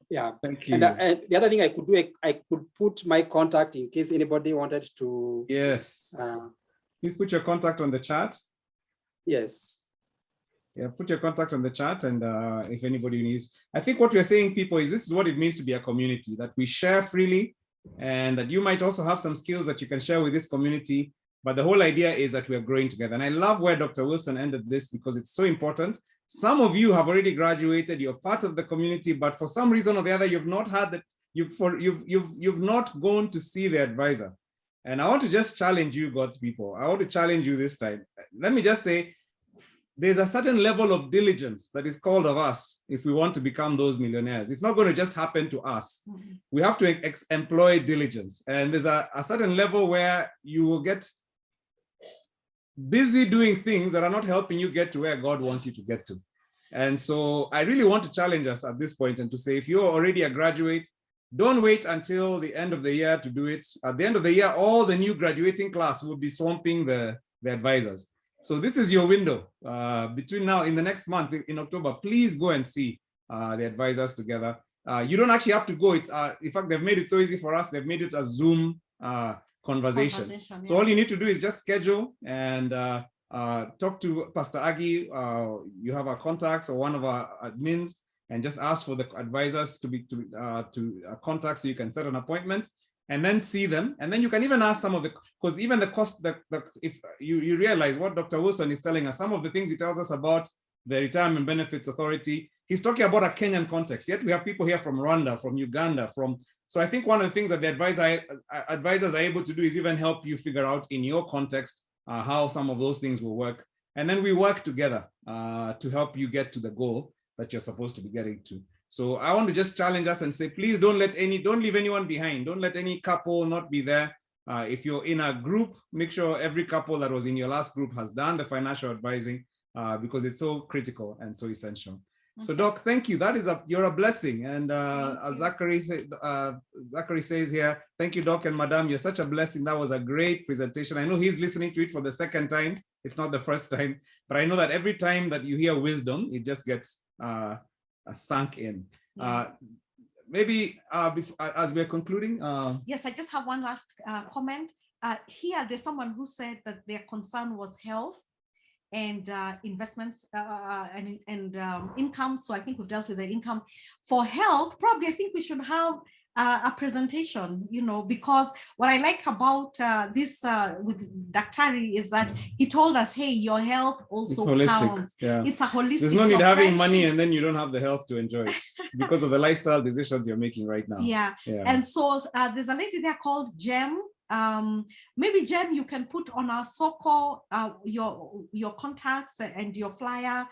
Yeah. Thank you. And the other thing I could do, I could put my contact in case anybody wanted to. Yes. Please put your contact on the chat. Yes. Yeah, put your contact on the chat, and if anybody needs, I think what we're saying, people, is this is what it means to be a community, that we share freely, and that you might also have some skills that you can share with this community. But the whole idea is that we're growing together. And I love where Dr. Wilson ended this, because it's so important. Some of you have already graduated, you're part of the community, but for some reason or the other, you've not had that, you've not gone to see the advisor. And I want to just challenge you, God's people. I want to challenge you this time. Let me just say, there's a certain level of diligence that is called of us if we want to become those millionaires. It's not going to just happen to us. We have to employ diligence. And there's a certain level where you will get busy doing things that are not helping you get to where God wants you to get to. And so I really want to challenge us at this point and to say, if you're already a graduate, don't wait until the end of the year to do it. At the end of the year, all the new graduating class will be swamping the advisors. So this is your window. Between now, in the next month, in October, please go and see the advisors together. You don't actually have to go. It's in fact, they've made it so easy for us. They've made it a Zoom conversation. Yeah. So all you need to do is just schedule and talk to Pastor Aggie. You have our contacts or one of our admins, and just ask for the advisors to contact so you can set an appointment. And then see them, and then you can even ask some of the, because even the cost, if you realize what Dr. Wilson is telling us, some of the things he tells us about the Retirement Benefits Authority, he's talking about a Kenyan context. Yet we have people here from Rwanda, from Uganda, so I think one of the things that the advisors are able to do is even help you figure out in your context how some of those things will work. And then we work together to help you get to the goal that you're supposed to be getting to. So I want to just challenge us and say, please don't leave anyone behind. Don't let any couple not be there. If you're in a group, make sure every couple that was in your last group has done the financial advising, because it's so critical and so essential. Okay. So Doc, thank you. You're a blessing. And as Zachary says here, thank you, Doc and Madam. You're such a blessing. That was a great presentation. I know he's listening to it for the second time. It's not the first time, but I know that every time that you hear wisdom, it just gets sunk in. Maybe as we're concluding. Yes, I just have one last comment. Here, there's someone who said that their concern was health and investments and income. So I think we've dealt with the income. For health, probably I think we should have a presentation, because what I like about this with Daktari is that he told us, hey, your health also counts. Yeah. It's a holistic. There's no need having money and then you don't have the health to enjoy it because of the lifestyle decisions you're making right now. Yeah. And so there's a lady there called Jem. Maybe Jem, you can put on our Soko your contacts and your flyer,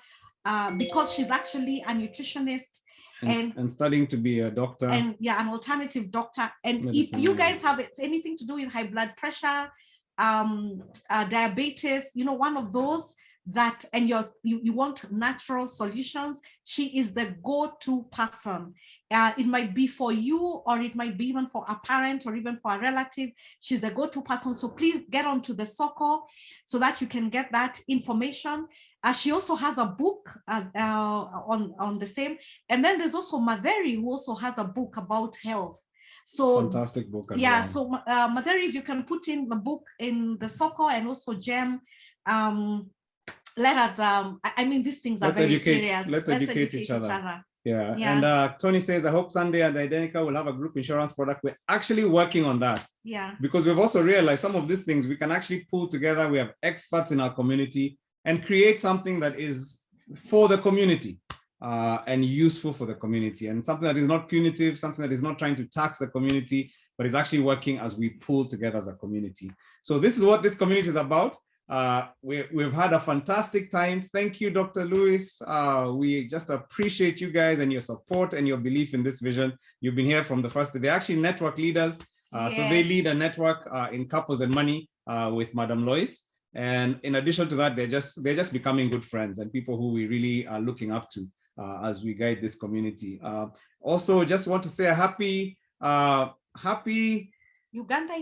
because she's actually a nutritionist. And studying to be a doctor, and an alternative doctor. And medicine, if you guys have anything to do with high blood pressure, diabetes, one of those that, and you want natural solutions, she is the go-to person. It might be for you, or it might be even for a parent or even for a relative. She's the go-to person. So please get onto the Soko so that you can get that information. She also has a book on the same. And then there's also Madheri, who also has a book about health. So fantastic book. So Madheri, if you can put in the book in the Soko, and also Jem, let us, I mean, these things are very serious. Let's educate each other. Yeah. And Tony says, I hope Sunday and Identica will have a group insurance product. We're actually working on that. Yeah. Because we've also realized some of these things we can actually pull together. We have experts in our community and create something that is for the community and useful for the community, and something that is not punitive, something that is not trying to tax the community, but is actually working as we pull together as a community. So this is what this community is about. We've had a fantastic time. Thank you, Dr. Lewis. We just appreciate you guys and your support and your belief in this vision. You've been here from the first day. They're actually network leaders. Yes. So they lead a network in Couples and Money with Madam Lois. And in addition to that, they're just becoming good friends and people who we really are looking up to as we guide this community. Also, just want to say a happy Uganda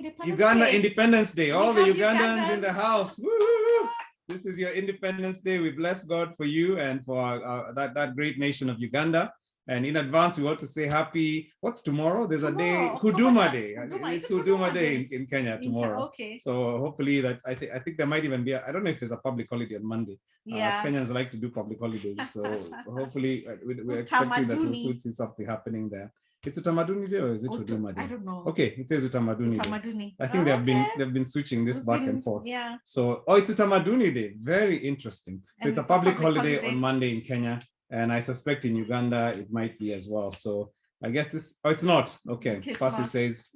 Independence Day. All the have Ugandans in the Ugandans. house. Woo! This is your Independence Day. We bless God for you and for that great nation of Uganda. And in advance, we want to say happy, what's tomorrow? There's a day, Huduma Day. It's Huduma Day in Kenya tomorrow. Okay. So hopefully that, I think there might even be, I don't know if there's a public holiday on Monday. Yeah. Kenyans like to do public holidays. So hopefully we're expecting that we'll soon see something happening there. It's Utamaduni Day or is it Huduma Day? I don't know. Okay, it says Utamaduni Day. I think they've been switching this back and forth. Yeah. So, it's Utamaduni Day. Very interesting. So And it's a public holiday on Monday in Kenya. And I suspect in Uganda, it might be as well. So I guess it's not. Okay, Pastor says,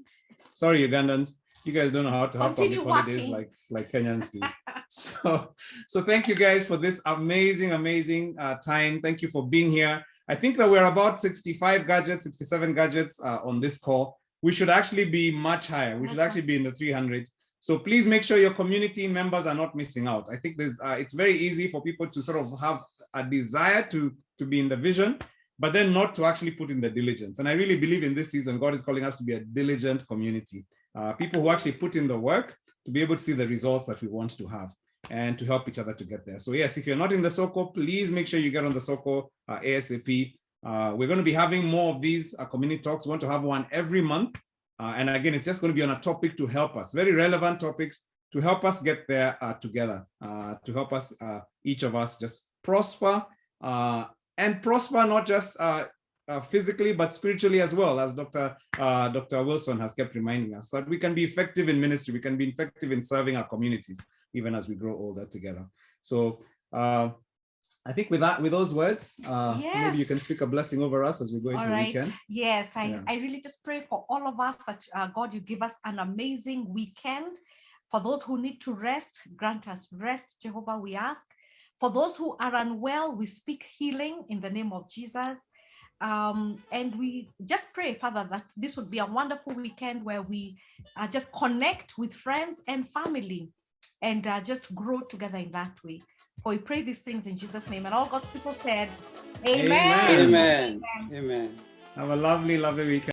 sorry, Ugandans, you guys don't know how to have public holidays like Kenyans do. So thank you guys for this amazing time. Thank you for being here. I think that we're about 67 gadgets on this call. We should actually be much higher. We should actually be in the 300s. So please make sure your community members are not missing out. I think it's very easy for people to sort of have a desire to be in the vision, but then not to actually put in the diligence. And I really believe in this season, God is calling us to be a diligent community, people who actually put in the work to be able to see the results that we want to have and to help each other to get there. So yes, if you're not in the SOCO, please make sure you get on the SOCO ASAP. We're going to be having more of these community talks. We want to have one every month. And again, it's just going to be on a topic to help us, very relevant topics to help us get there together, to help us, each of us just prosper and prosper not just physically, but spiritually as well, as Dr. Wilson has kept reminding us, that we can be effective in ministry, we can be effective in serving our communities, even as we grow older together. So I think with those words, maybe you can speak a blessing over us as we go into the weekend. Yes, I really just pray for all of us that God, you give us an amazing weekend. For those who need to rest, grant us rest, Jehovah, we ask. For those who are unwell, we speak healing in the name of Jesus. And we just pray, Father, that this would be a wonderful weekend where we just connect with friends and family and just grow together in that way. For we pray these things in Jesus' name. And all God's people said, Amen. Amen. Amen. Have a lovely weekend.